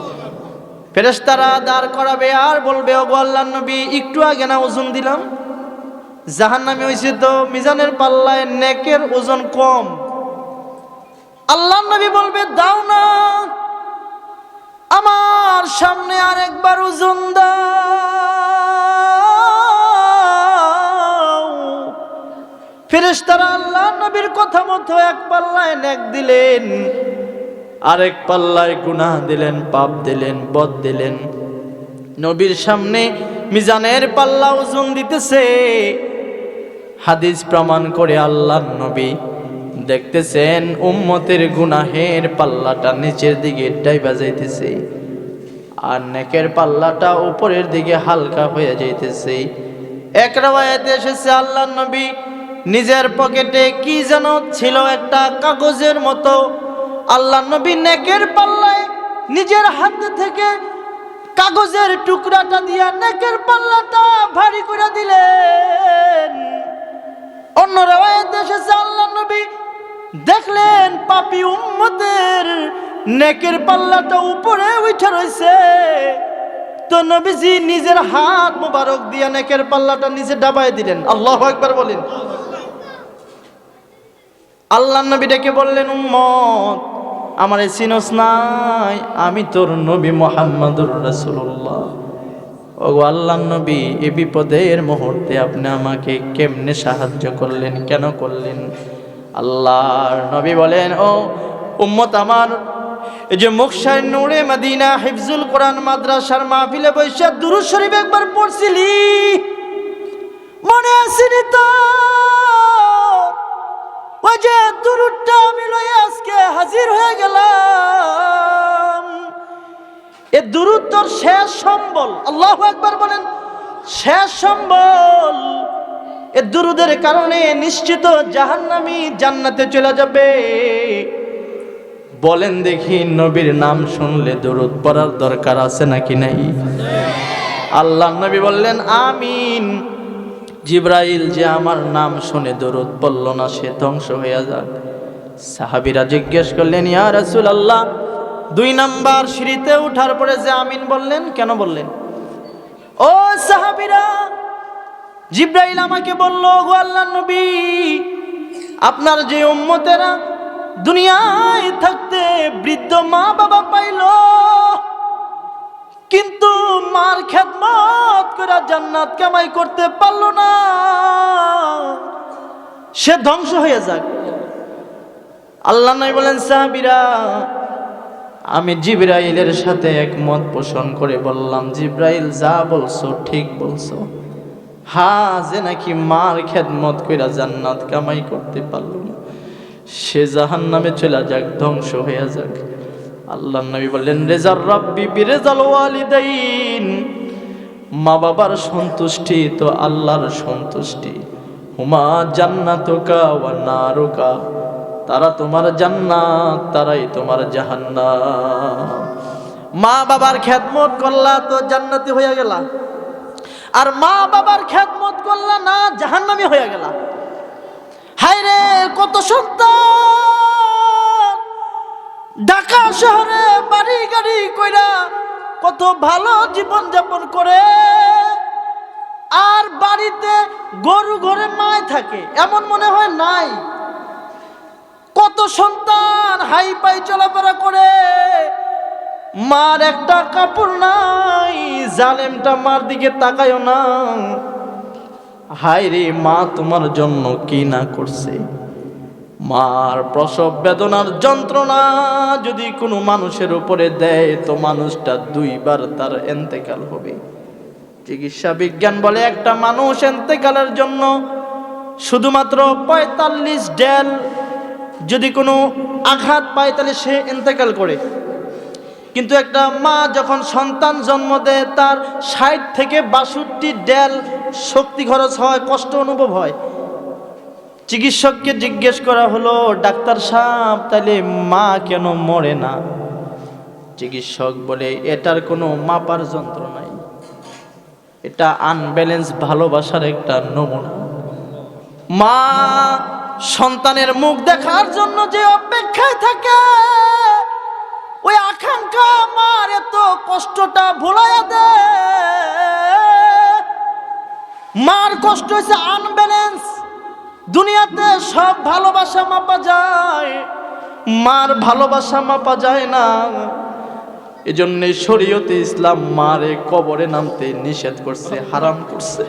ফেরেশতারা দাঁড় করাবে আর বলবে ওগো আল্লাহর নবী, একটু আগে না ওজন দিলাম, জাহান্নামে হইছে তো মিজানের পাল্লায় নেকের ওজন কম। আল্লাহর নবী বলবে দাও না, আমার সামনে আরেকবার ওজন দাও। ফেরেশতারা আল্লাহর নবীর কথা মতো এক পাল্লায় নেক দিলেন, আরেক পাল্লায় গুনাহ দিলেন, পাপ দিলেন, বদ দিলেন। নবীর সামনে মিজানের পাল্লা ওজন দিতেছে। হাদিস প্রমাণ করে আল্লাহর নবী দেখতেছেন উম্মতের গুনাহের পাল্লাটা নিচের দিকে ডাইবা যাইতেছে আর নেকের পাল্লাটা উপরের দিকে হালকা হয়ে যাইতেছে। এক রাওয়ায়াতে এসেছে আল্লাহর নবী নিজের পকেটে কি যেন ছিল একটা কাগজের মতো, আল্লাহর নবী নেকের পাল্লায় নিজের হাত থেকে কাগজের টুকরাটা দিয়া নেকের পাল্লাটা ভারী করে দিলেন। অন্য রাওয়ায়াতে এসেছে আল্লাহর নবী দেখলেন পাপী উম্মতের নেকের পাল্লাটা উপরে উঠে রয়েছে। তো নবীজি নিজের হাত মোবারক দিয়া নেকের পাল্লাটা নিচে ডাবায় দিলেন। আল্লাহু আকবার বলেন। আল্লাহর নবী ডেকে বললেন উম্মত আমারে চিনোস নাই, আমি তোর নবী মুহাম্মদুর রাসূলুল্লাহ। ওগো আল্লাহর নবী, এই বিপদের মুহূর্তে আপনি আমাকে কেমনে সাহায্য করলেন, কেন করলেন? আল্লাহর নবী বলেন ও উম্মত আমার, এই যে মুকশার নূরে মদিনা হিফজুল কোরআন মাদ্রাসার মাহফিলে বৈশা দুরূদ শরীফ একবার পড়ছিলি, মনে আসেনি তো? ওই যে দুরূদটা আমি লয়ে আজকে হাজির হয়ে গেলাম। এ দুরূদ তোর শেষ সম্বল। আল্লাহু আকবার বলেন। শেষ সম্বল। এ দুরূদের কারণে নিশ্চিত জাহান্নামী জান্নাতে চলে যাবে। বলেন দেখি নবীর নাম শুনলে দুরূদ পড়ার দরকার আছে নাকি নাই? আল্লাহর নবী বললেন আমিন। জিবরাইল যে আমার নাম শুনে দুরূদ পড়ল না সে ধ্বংস হয়ে যাক। সাহাবীরা জিজ্ঞেস করলেন ইয়া রাসূলুল্লাহ, 2 নাম্বার সিঁড়িতে ওঠার পরে যে আমিন বললেন, কেন বললেন? ও সাহাবীরা, জিব্রাইল আমাকে বলল, গো আল্লাহর নবী, আপনার যে উম্মতেরা দুনিয়ায় থাকতে বৃদ্ধ মা বাবা পাইল, কিন্তু মার খেদমত করে জান্নাত কামাই করতে পারলো না, সে ধ্বংস হয়ে যাক। আল্লাহ নবী বলেন, সাহাবীরা, আমি জিব্রাইলের সাথে একমত পোষণ করে বললাম, জিব্রাইল যা বলছো ঠিক বলছো। হ্যাঁ, যে নাকি মার খেদমত কইরা জান্নাত কামাই করতে পারলো না, সে জাহান্নামে চলে যাক, ধ্বংস হয়ে যাক। আল্লাহ নবী বললেন, রেজার রাব্বি বিরেজাল ওয়ালিদাইন, মা বাবার সন্তুষ্টি তো আল্লাহর সন্তুষ্টি। হুমা জান্নাতুকা ওয়া নারুকা, তারা তোমার জান্নাত, তারাই তোমার জাহান্নাম। মা বাবার খেদমত করলা তো জান্নাতি হয়ে গেলা, আর মা বাবার খেদমত করলা না, জাহান্নামী হয়ে গেলা। হায় রে, কত সন্তান ঢাকা শহরে বাড়ি গাড়ি কইরা কত ভালো জীবন যাপন করে, আর বাড়িতে গরু ঘরে মায় থাকে, এমন মনে হয় নাই। কত সন্তান হাই পাই চলাফেরা করে, মার একটা কাপড় নাই, জালেমটা মার দিকে তাকায়ও না। হায় রে, মা তোমার জন্য কি না করছে। মার প্রসব বেদনার যন্ত্রণা যদি কোনো মানুষের উপরে দেয়, তো মানুষটা দুইবার তার ইন্তেকাল হবে। চিকিৎসা বিজ্ঞান বলে, একটা মানুষ ইন্তেকালের জন্য শুধুমাত্র 45 ডেল যদি কোনো আঘাত পায় তাহলে সে ইন্তেকাল করে। কিন্তু একটা মা যখন সন্তান জন্ম দেয়, তার 60 থেকে 62 ডেল শক্তি খরচ হয়, কষ্ট অনুভব হয়। চিকিৎসককে জিজ্ঞেস করা হলো, ডাক্তার সাহেব, তাহলে মা কেন মরে না? চিকিৎসক বলে, এটার কোনো মাপার যন্ত্র নাই, এটা আনব্যালেন্স ভালোবাসার একটা নমুনা। মা সন্তানের মুখ দেখার জন্য যে অপেক্ষায় থাকে, ওই আকাঙ্ক্ষা মার এত কষ্টটা ভুলাইয়া দেয়। মার কষ্ট হচ্ছে আনব্যালেন্স। দুনিয়াতে সব ভালোবাসা মাপা যায়, মার ভালোবাসা মাপা যায় না। এজন্য শরীয়তে ইসলাম মারে কবরে নামতে নিষেধ করছে, হারাম করছে।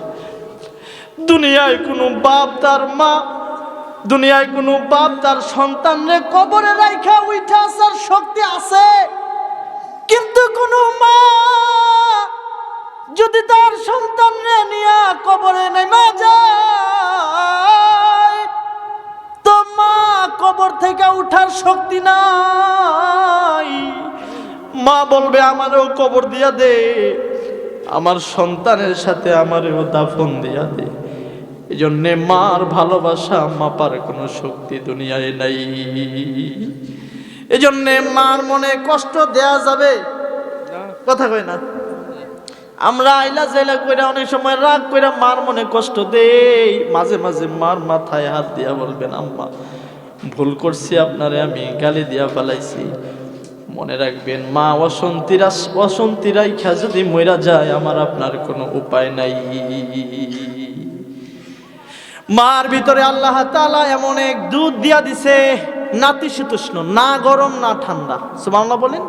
দুনিয়ায় কোনো বাপ তার মা, দুনিয়ায় কোনো বাপ তার সন্তানরে কবরে রাইখা উঠা আসার শক্তি আছে, কিন্তু কোনো মা যদি তার সন্তানরে নিয়ে কবরে নেমে যায়, তো মা কবর থেকে উঠার শক্তি নাই। মা বলবে, আমারও কবর দিয়া দে, আমার সন্তানের সাথে আমারও দাফন দিয়া দে। এই জন্যে মার ভালোবাসা মাপার কোনো শক্তি দুনিয়ায় নাই। এই জন্যে মার মনে কষ্ট দেয়া যাবে, কথা কয় না। আমরা আইলা জাইলা কইরা অনেক সময় রাগ কইরা মার মনে কষ্ট দেই। মাঝে মাঝে মার মাথায় হাত দিয়া বলবেন, আম্মা ভুল করছি, আপনারে আমি গালি দিয়া ফেলাইছি। মনে রাখবেন, মা অশান্তি রাইখা যদি মইরা যায়, আমার আপনার কোনো উপায় নাই। মার ভিতরে আল্লাহ তাআলা এমন এক দুধ দিয়া দিছে, নাতিশীতোষ্ণ, না গরম না ঠান্ডা। সুবহানাল্লাহ বলেন।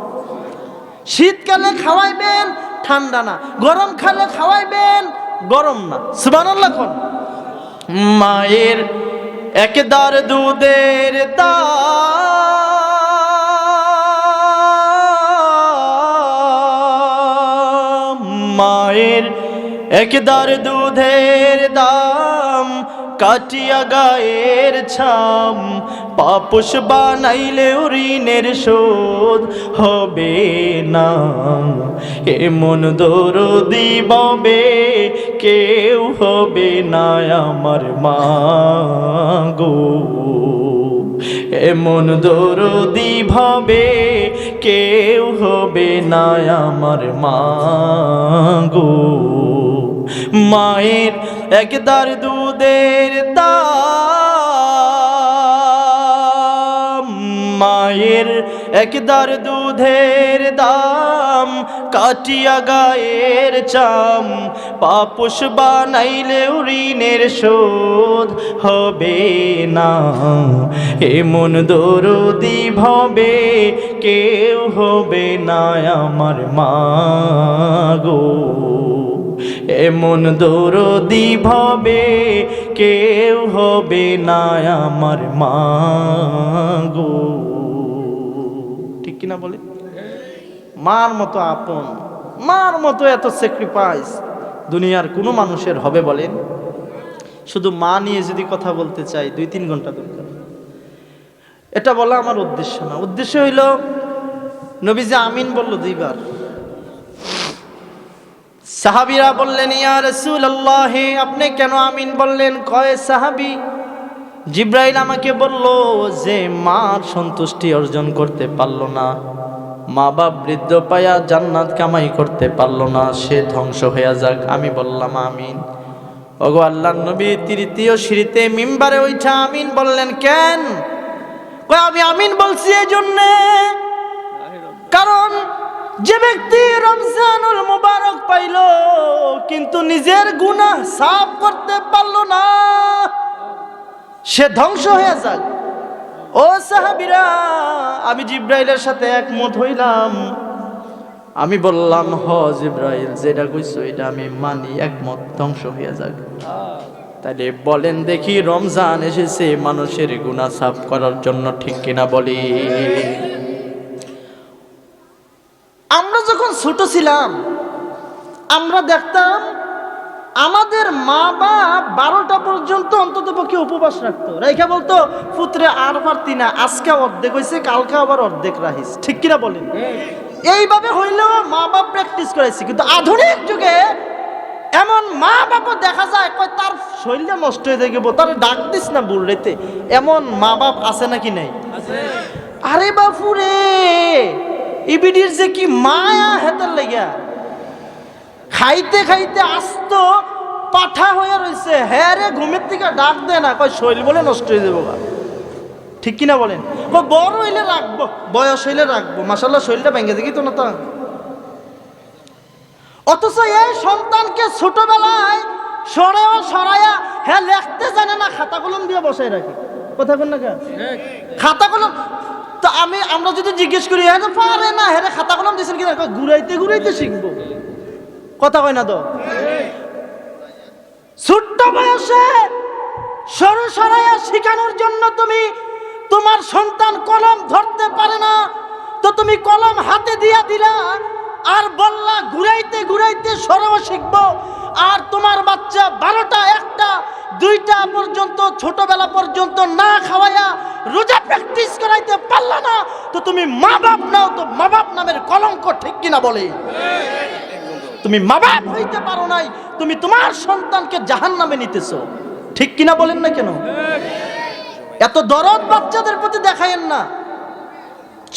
শীতকালে খাওয়াইবেন, ঠান্ডা না। গরম খালে খাওয়াইবেন, গরম না। সুবহানাল্লাহ কোন। মায়ের একদার দুধের দাম, মায়ের একদার দুধের দাম, কাটিয়া গায়ের ছাম, পাপোশ বানাইলে ঋণের শোধ হবে না। এমন দরদি ববে কেউ হবে না আমার মা গো, এমন দরদি ভাবে কেউ হবে না আমার মা গো। মায়ের একদার দুধের দাম, মায়ের একদার দুধের দাম, কাটিয়া গায়ের চাম, পাপোশ বানাইলেও ঋণের শোধ হবে না। এমন দরদি ভবে কেউ হবে না আমার মা গো, এমন দরদি ভবে কেউ হবে না আমার মা গো। ঠিক কিনা বলে? মার মতো আপন, মার মতো এত স্যাক্রিফাইস দুনিয়ার কোনো মানুষের হবে বলেন? শুধু মা নিয়ে যদি কথা বলতে চাই 2-3 ঘন্টা দরকার। এটা বলা আমার উদ্দেশ্য না। উদ্দেশ্য হইল নবীজি আমিন বলল 2 বার। সাহাবীরা বললেন, ইয়া রাসূলুল্লাহ, আপনি কেন আমিন বললেন? কয় সাহাবী, জিব্রাইল আমাকে বলল যে মার সন্তুষ্টি অর্জন করতে পারল না, মা বাপ বৃদ্ধ পায়া জান্নাত কামাই করতে পারল না, সে ধ্বংস হয়ে যাক। আমি বললাম আমিন। ওগো আল্লাহর নবী 3য় সিঁড়িতে মিম্বারে ওইটা আমিন বললেন কেন? কয় আমি আমিন বলছি এই জন্যে, কারণ যে ব্যক্তি রমজানুল মুবারক পাইল কিন্তু নিজের গুনাহ সাফ করতে পারল না, সে ধ্বংস হয়ে যাক। ও সাহাবীরা, আমি জিব্রাইলের সাথে একমত হইলাম। আমি বললাম, হ জিব্রাইল, যেটা কইছো এটা আমি মানি, একমত, ধ্বংস হয়ে যাক। তাহলে বলেন দেখি, রমজান এসেছে মানুষের গুনাহ সাফ করার জন্য, ঠিক কিনা বলি? আমরা যখন ছোট ছিলাম আমরা দেখতাম আমাদের মা বাপ 12টা পর্যন্ত অন্তত পক্ষে উপবাস রাখতো, রেখা বলতো পুত্রে আর পারতি না, আজকে অর্ধেক হয়েছে, কালকে আবার অর্ধেক রাখিস, ঠিক কিনা বলেন? এইভাবে হইলেও মা বাপ প্র্যাকটিস করেছে। কিন্তু আধুনিক যুগে এমন মা বাপও দেখা যায়, কয় তার শরীরটা নষ্ট হয়ে যাবে, তার ডাক দিস না বুড়িতে, এমন মা বাপ আছে নাকি নাই? আরে বাপুরে, ইবিডির যে কি মায়া হেতার লেগা, খাইতে খাইতে আস্ত পাঠা হয়ে রয়েছে, হ্যাঁ রে ঘুমের থেকে ডাক দেয় না, কয় শৈল বলে নষ্ট হয়ে যাবো। ঠিক কিনা বলেন? বড় হইলে রাখবো, বয়স হইলে রাখবো, মাসাল্লাহ শৈলটা ভেঙে দেখি তো না তা। অথচ এই সন্তানকে ছোটবেলায় সরাইয়া হ্যাঁ লেখতে জানে না, খাতা কলম দিয়ে বসাই রাখে। কথা বল না, খাতা কলম তো আমরা যদি জিজ্ঞেস করি হ্যাঁ পারে না, হ্যাঁ খাতা কলম দিয়েছেন কিনা, ঘুরাইতে ঘুরাইতে শিখবো। কথা কয় না তো? ছোট্ট বয়সে সরাইয়া শিখানোর জন্য তুমি তোমার সন্তান কলম ধরতে পারে না, তো তুমি কলম হাতে দিয়া দিলা আর বললা ঘুরাইতে ঘুরাইতে সরাও শিখবো। আর তোমার বাচ্চা 12টা 1টা 2টা পর্যন্ত ছোটবেলা পর্যন্ত না খাওয়াইয়া রোজা প্র্যাকটিস করাইতে পারলা না, তো তুমি মা বাপ নাও, তো মা বাপ নামের কলঙ্ক, ঠিক কিনা বলে? তুমি মা বাপ হইতে পারো নাই, তুমি তোমার সন্তানকে জাহান্নামে নিতেছো, ঠিক কিনা বলেন না কেন? এত দরদ বাচ্চাদের প্রতি দেখায়েন না।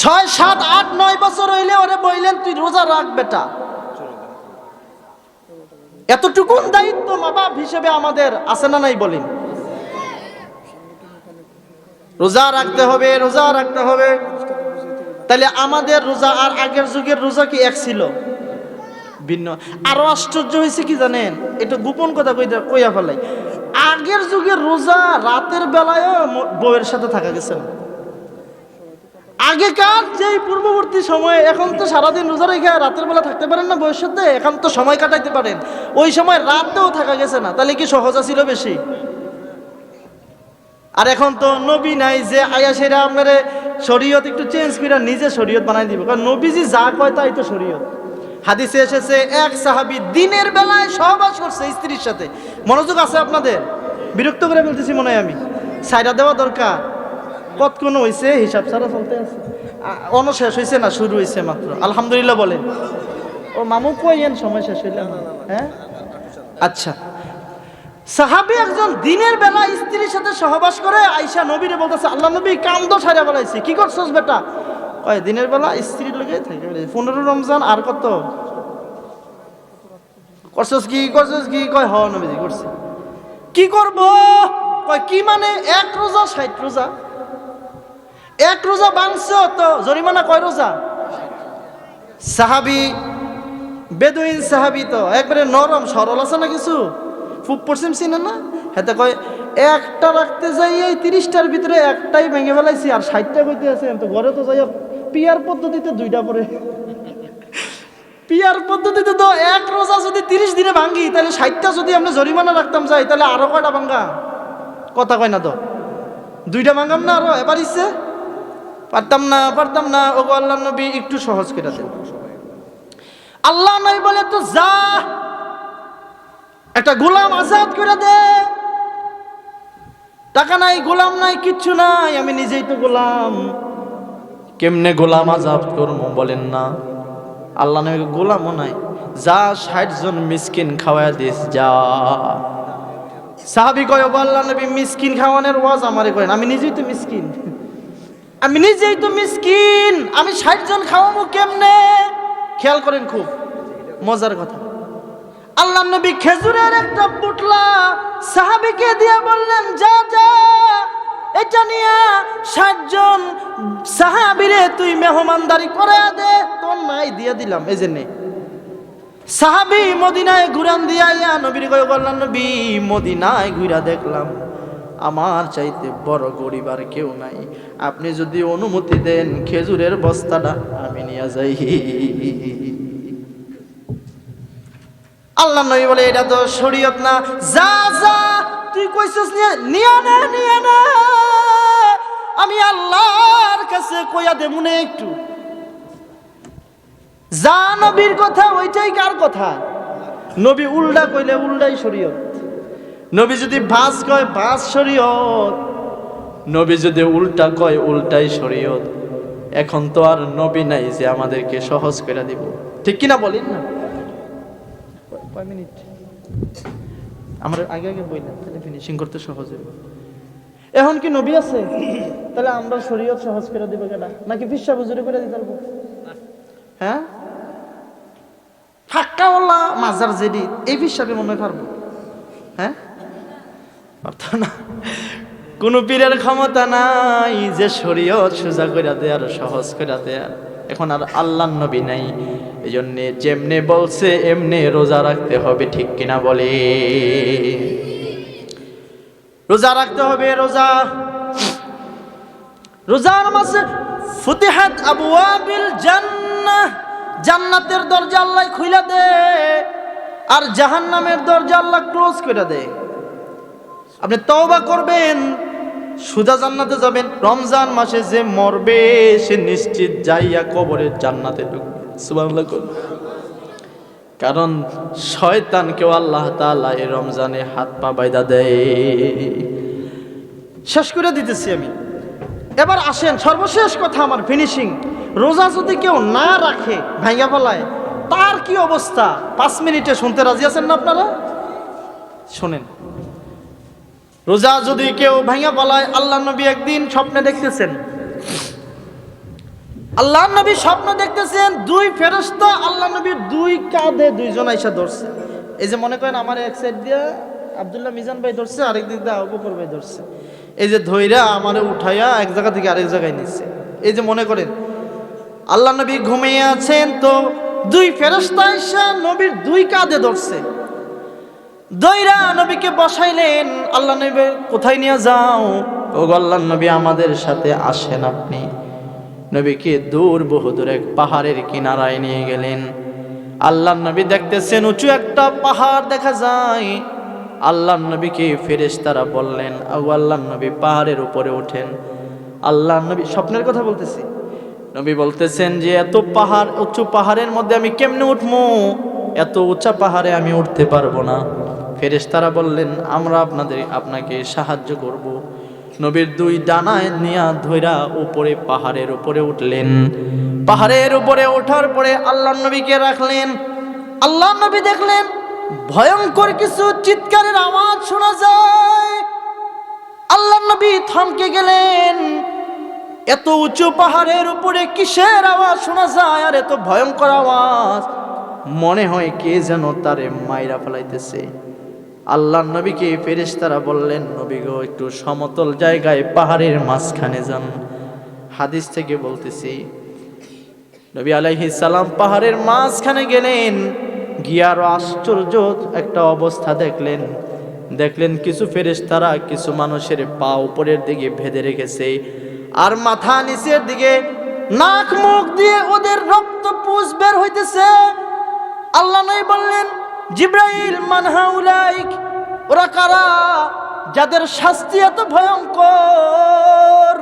6, 7, 8, 9 বছর হইলে ওরে বললেন তুই রোজা রাখ বেটা, এতটুকুন দায়িত্ব মা বাপ হিসেবে আমাদের আছে না নাই বলেন? রোজা রাখতে হবে, রোজা রাখতে হবে। তাহলে আমাদের রোজা আর আগের যুগের রোজা কি এক ছিল? ভিন্ন। আরো আশ্চর্য হয়েছে কি জানেন, এটা গোপন কথা কইয়া ফেলাই, আগের যুগের রোজা রাতের বেলায় বউয়ের সাথে থাকা গেছে না। আগেকার যে পূর্ববর্তী সময়ে, এখন তো সারাদিন রোজা রেখে রাতের বেলা থাকতে পারেন না বউয়ের সাথে, এখন তো সময় কাটাইতে পারেন, ওই সময় রাতেও থাকা গেছে না। তাহলে কি সহজা ছিল বেশি? আর এখন তো নবী নাই যে আয়া সেরা আপনার শরীয়ত একটু চেঞ্জ করে নিজে শরীয়ত বানাই দিব, কারণ নবীজি যা কয় তাই তো শরীয়ত। হাদিসে এসেছে এক সাহাবী দিনের বেলায় সহবাস করছে স্ত্রীর সাথে। মনোযোগ আছে আপনাদের? বিরক্ত করে বলতেছি মনে হয় আমি, সাইডা দেওয়া দরকার। কতক্ষণ হয়েছে হিসাব ছাড়া চলতে আছে, শেষ হয়েছে না শুরু হয়েছে মাত্র? আলহামদুলিল্লাহ বলেন। ও মামু কইয়েন সময় শেষ হইল? হ্যাঁ আচ্ছা। সাহাবী একজন দিনের বেলা স্ত্রীর সাথে সহবাস করে আয়েশা নবীরে বলতেছে, আল্লাহ নবী কাম তো ছাড়া বলাইছি, কি করছস বেটা? কয় দিনের বেলা স্ত্রীর লগে থাকে, 15 রমজান আর কত করছস? কি করছস কি? কয় হ নবীজি করছি। কি করব? কয় কি মানে? 1 রোজা 60 রোজা, 1 রোজা ভাঙছো তো জরিমানা কয় রোজা? সাহাবী বেদুইন সাহাবি তো একবারে নরম সরল আছে না কিছু, ফুপ পশ্চিম চিনে না, হেতে কয় একটা রাখতে যাই এই 30টার ভিতরে একটাই ভেঙে ফেলাইছি আর 60টা কইতে আছে, তো ঘরে তো যাই পিয়ার পদ্ধতিতে 2টা পরে। পিয়ার পদ্ধতিতে তো এক রোজা যদি 30 দিনে ভাঙ্গি তাহলে 60টা যদি আমরা জরিমানা রাখতাম যাই তাহলে আরো কয়টা ভাঙ্গা, কথা কয় না তো, 2টা ভাঙ্গাম না আরো, এবার ইচ্ছে পারতাম না। ও গো আল্লাহর নবী একটু সহজ করে দেন। আল্লাহ নবী বলে তো যা একটা গোলাম আজাদ করে দে, টাকা নাই গোলাম নাই কিচ্ছু নাই, আমি নিজেই তো গোলাম। কেমনে গোলাম আজাদ করবো বলেন না, আল্লাহ নবী গোলামও নাই, যা 60 জন মিসকিন খাওয়ায় দিস যা। সাহাবী কয় ও আল্লাহ নবী মিসকিন খাওয়ানোর ওয়াজ আমারে করেন, আমি নিজেই তো মিসকিন, আমি 60 জন খাওয়াবো কেমনে? খেয়াল করেন খুব মজার কথা, আল্লাহ নবী খেজুরের একটা পুটলা সাহাবীকে দিয়ে বললেন যা এটা নিয়ে 60 জন সাহাবীরে তুই মেহমানদারি করে দে, তোর নাই দিয়ে দিলাম। এই জন্যে সাহাবী মদিনায় ঘুরান দিয়া নবীর কয় আল্লাহ নবী মদিনায় ঘুরা দেখলাম আমার চাইতে বড় গরিব আর কেউ নাই, আপনি যদি অনুমতি দেন খেজুরের বস্তাটা আমি নিয়ে যাই। আল্লাহ নবী বলে এটা তো শরীয়ত না, যা তুই কইছস নিয়ে নে, আমি আল্লাহর কাছে কইয়া দেবো না একটু। যা নবীর কথা ওইটাই কার কথা, নবী উল্টা কইলে উল্টাই শরীয়ত, নবী যদি ভাস কয় ভাস শরীয়ত, নবী যদি উল্টা কয় উল্টাই শরীয়ত। এখন তো আর নবী নাই যে আমাদেরকে সহজ করে দিব, ঠিক কিনা বলেন না? কয় মিনিট আমরা আগে বললাম তাহলে ফিনিশিং করতে সহজ হবে। এখন কি নবী আছে তাহলে আমরা শরীয়ত সহজ করে দিব কেনা, নাকি ফিসা বুজুরি করে দিতে পারবো? হ্যাঁ ফাক্কাওয়ালা মাজার জেডি এই ফিসাবে মনে হয় পারবো? হ্যাঁ পারতাম না। কোন পীরের ক্ষমতা নাই যে শরীয়ত সোজা করে দেয় আর সহজ করে দেয়। এখন আর আল্লাহর নবী নাই, এই জন্য যেমনে বলছে এমনি রোজা রাখতে হবে, ঠিক কিনা বলে? রোজা রাখতে হবে। রোজার মাসে ফুতিহাত আবওয়াবিল জান্নাহ, জান্নাতের দরজা আল্লাহ খুলে দেয় আর জাহান্নামের দরজা আল্লাহ ক্লোজ করে দেয়। আপনি তওবা করবেন সুজা জান্নাতে যাবেন। রমজান মাসে যে মরবে সে নিশ্চিত যাইয়া কবরের জান্নাতে ঢুকবে, সুবহানাল্লাহ। কারণ শয়তানকেও আল্লাহ তাআলা এই রমজানে হাত পা বাইদা দেয়। শেষ করে দিতেছি আমি, এবার আসেন সর্বশেষ কথা আমার ফিনিশিং। রোজা যদি কেউ না রাখে ভাইয়া ফেলায় তার কি অবস্থা? 5 মিনিটে শুনতে রাজি আছেন না আপনারা? শোনেন, রোজা যদি কেউ ভাঙা বলায়, আল্লাহ নবী একদিন স্বপ্নে দেখতেছেন, আল্লাহ নবী স্বপ্ন দেখতেছেন 2 ফেরেশতা আল্লাহ নবীর 2 কাঁধে 2 জন আইসা ধরছে। এই যে মনে করেন আমার এক সাইড দিয়া আব্দুল্লাহ মিজান ভাই ধরছে, আরেক দিক দিয়ে আবু বকর ভাই ধরছে, এই যে ধইরা আমারে উঠাইয়া এক জায়গা থেকে আরেক জায়গায় নিচ্ছে। এই যে মনে করেন আল্লাহ নবী ঘুমিয়ে আছেন, তো 2 ফেরেশতা আইসা নবীর 2 কাঁধে ধরছে, দইরা নবীকে বসাইলেন। আল্লাহ নবী কোথায় নিয়ে যাও? ও আল্লাহর নবী আমাদের সাথে আসেন। আপনি নবীকে দূর বহুদূর এক পাহাড়ের কিনারায় নিয়ে গেলেন। আল্লাহর নবী দেখতেছেন উঁচু একটা পাহাড় দেখা যায়। আল্লাহর নবীকে ফেরেশতারা বললেন, ও আল্লাহর নবী পাহাড়ের উপরে ওঠেন। আল্লাহর নবী স্বপ্নের কথা বলতেছি, নবী বলতেছেন যে এত পাহাড়, উঁচু পাহাড়ের মধ্যে আমি কেমনে উঠবো? এত উঁচা পাহাড়ে আমি উঠতে পারবো না। ফেরেশতারা বললেন আমরা আপনাকে সাহায্য করব। নবীর 2 ডানায় নিয়া ধইরা উপরে পাহাড়ের উপরে উঠলেন। পাহাড়ের উপরে ওঠার পরে আল্লাহর নবীকে রাখলেন। আল্লাহর নবী দেখলেন ভয়ঙ্কর কিছু চিৎকারের আওয়াজ শোনা যায়। আল্লাহর নবী থমকে গেলেন, এত উঁচু পাহাড়ের উপরে কিসের আওয়াজ শোনা যায় আর এত ভয়ঙ্কর আওয়াজ? মনে হয় কে যেন তারে মাইরা ফেলাইতেছে। আল্লাহর নবীকে ফেরেশতারা বললেন, নবী গো একটু সমতল জায়গায় পাহাড়ের মাঝখানে যান। হাদিস থেকে বলতেছি নবী আলাইহিস সালাম পাহাড়ের মাঝখানে গেলেন, গিয়ে আরো আশ্চর্য একটা অবস্থা দেখলেন। দেখলেন কিছু ফেরেশতারা কিছু মানুষের পা উপরের দিকে বেঁধে রেখেছে, আর মাথা নিচের দিকে নাক মুখ দিয়ে ওদের রক্ত পুষ বের হইতেছে। আল্লাহ নবী বললেন, জিব্রাইল মান হাউলাইক, ওরা কারা যাদের শাস্তি এত ভয়ঙ্কর?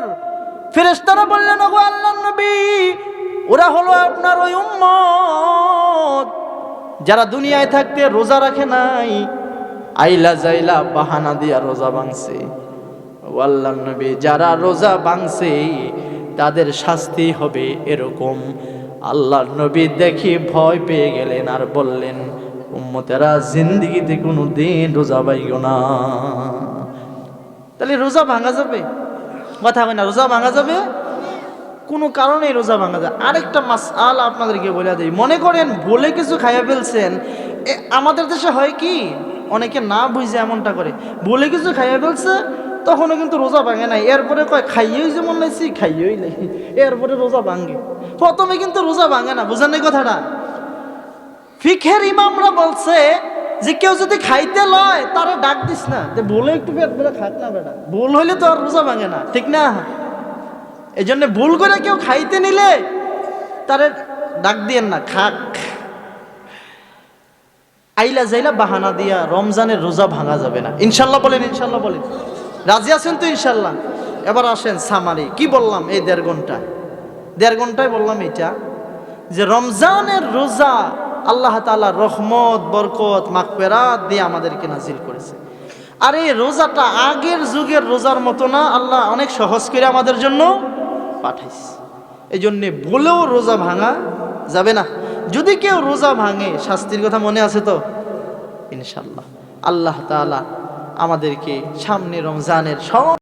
ফেরেশতারা বললেন, ওগো আল্লাহর নবী, ওরা হলো আপনার ওই উম্মত যারা দুনিয়ায় থাকতে রোজা রাখে নাই, আইলা যাইলা বাহানা দিয়া রোজা ভাঙছে। ও আল্লাহর নবী, যারা রোজা ভাঙছে তাদের শাস্তি হবে এরকম। আল্লাহর নবী দেখি ভয় পেয়ে গেলেন আর বললেন, উম্মতেরা জিন্দেগিতে কোনো দিন রোজা ভাঙিও না। তাহলে রোজা ভাঙা যাবে? কথা হয় না, রোজা ভাঙা যাবে? কোনো কারণেই রোজা ভাঙা যায়। আরেকটা মাসআলা আপনাদেরকে বলে দিই, মনে করেন বলে কিছু খাইয়া ফেলছেন। আমাদের দেশে হয় কি, অনেকে না বুঝে এমনটা করে, বলে কিছু খাইয়া ফেলছে তখনও কিন্তু রোজা ভাঙে নাই, এরপরে কয় খাইয়েই যেমন লাইছি খাইয়েই লাই, এরপরে রোজা ভাঙে। প্রথমে কিন্তু রোজা ভাঙে না, বুঝেন এই কথাটা? ফিকহের ইমামরা বলছে যে কেউ যদি খাইতে লয় তারা ডাক দিস না, যে বলে একটু পেট ভরে খাক না বেটা, ভুল হইলে তো আর রোজা ভাঙে না, ঠিক না? এই জন্য ভুল করে কেউ খাইতে নিলে তারে ডাক দিয়েন না, খাক। আইলা যাইলা বাহানা দিয়া রমজানের রোজা ভাঙা যাবে না। ইনশাল্লাহ বলেন, ইনশাল্লাহ বলেন। রাজি আছেন তো ইনশাল্লাহ? এবার আসেন সামারি। কি বললাম এই 1.5 ঘন্টায় বললাম এটা, যে রমজানের রোজা আল্লাহ তাআলা রহমত, বরকত, মাগফিরাত দিয়ে আমাদেরকে নাজিল করেছে। আর এই রোজাটা আগের যুগের রোজার মতো না, আল্লাহ অনেক সহজ করে আমাদের জন্য পাঠাইছে। এই জন্যে বলেও রোজা ভাঙা যাবে না। যদি কেউ রোজা ভাঙে শাস্তির কথা মনে আছে তো? ইনশাল্লাহ আল্লাহ তাআলা আমাদেরকে সামনে রমজানের সব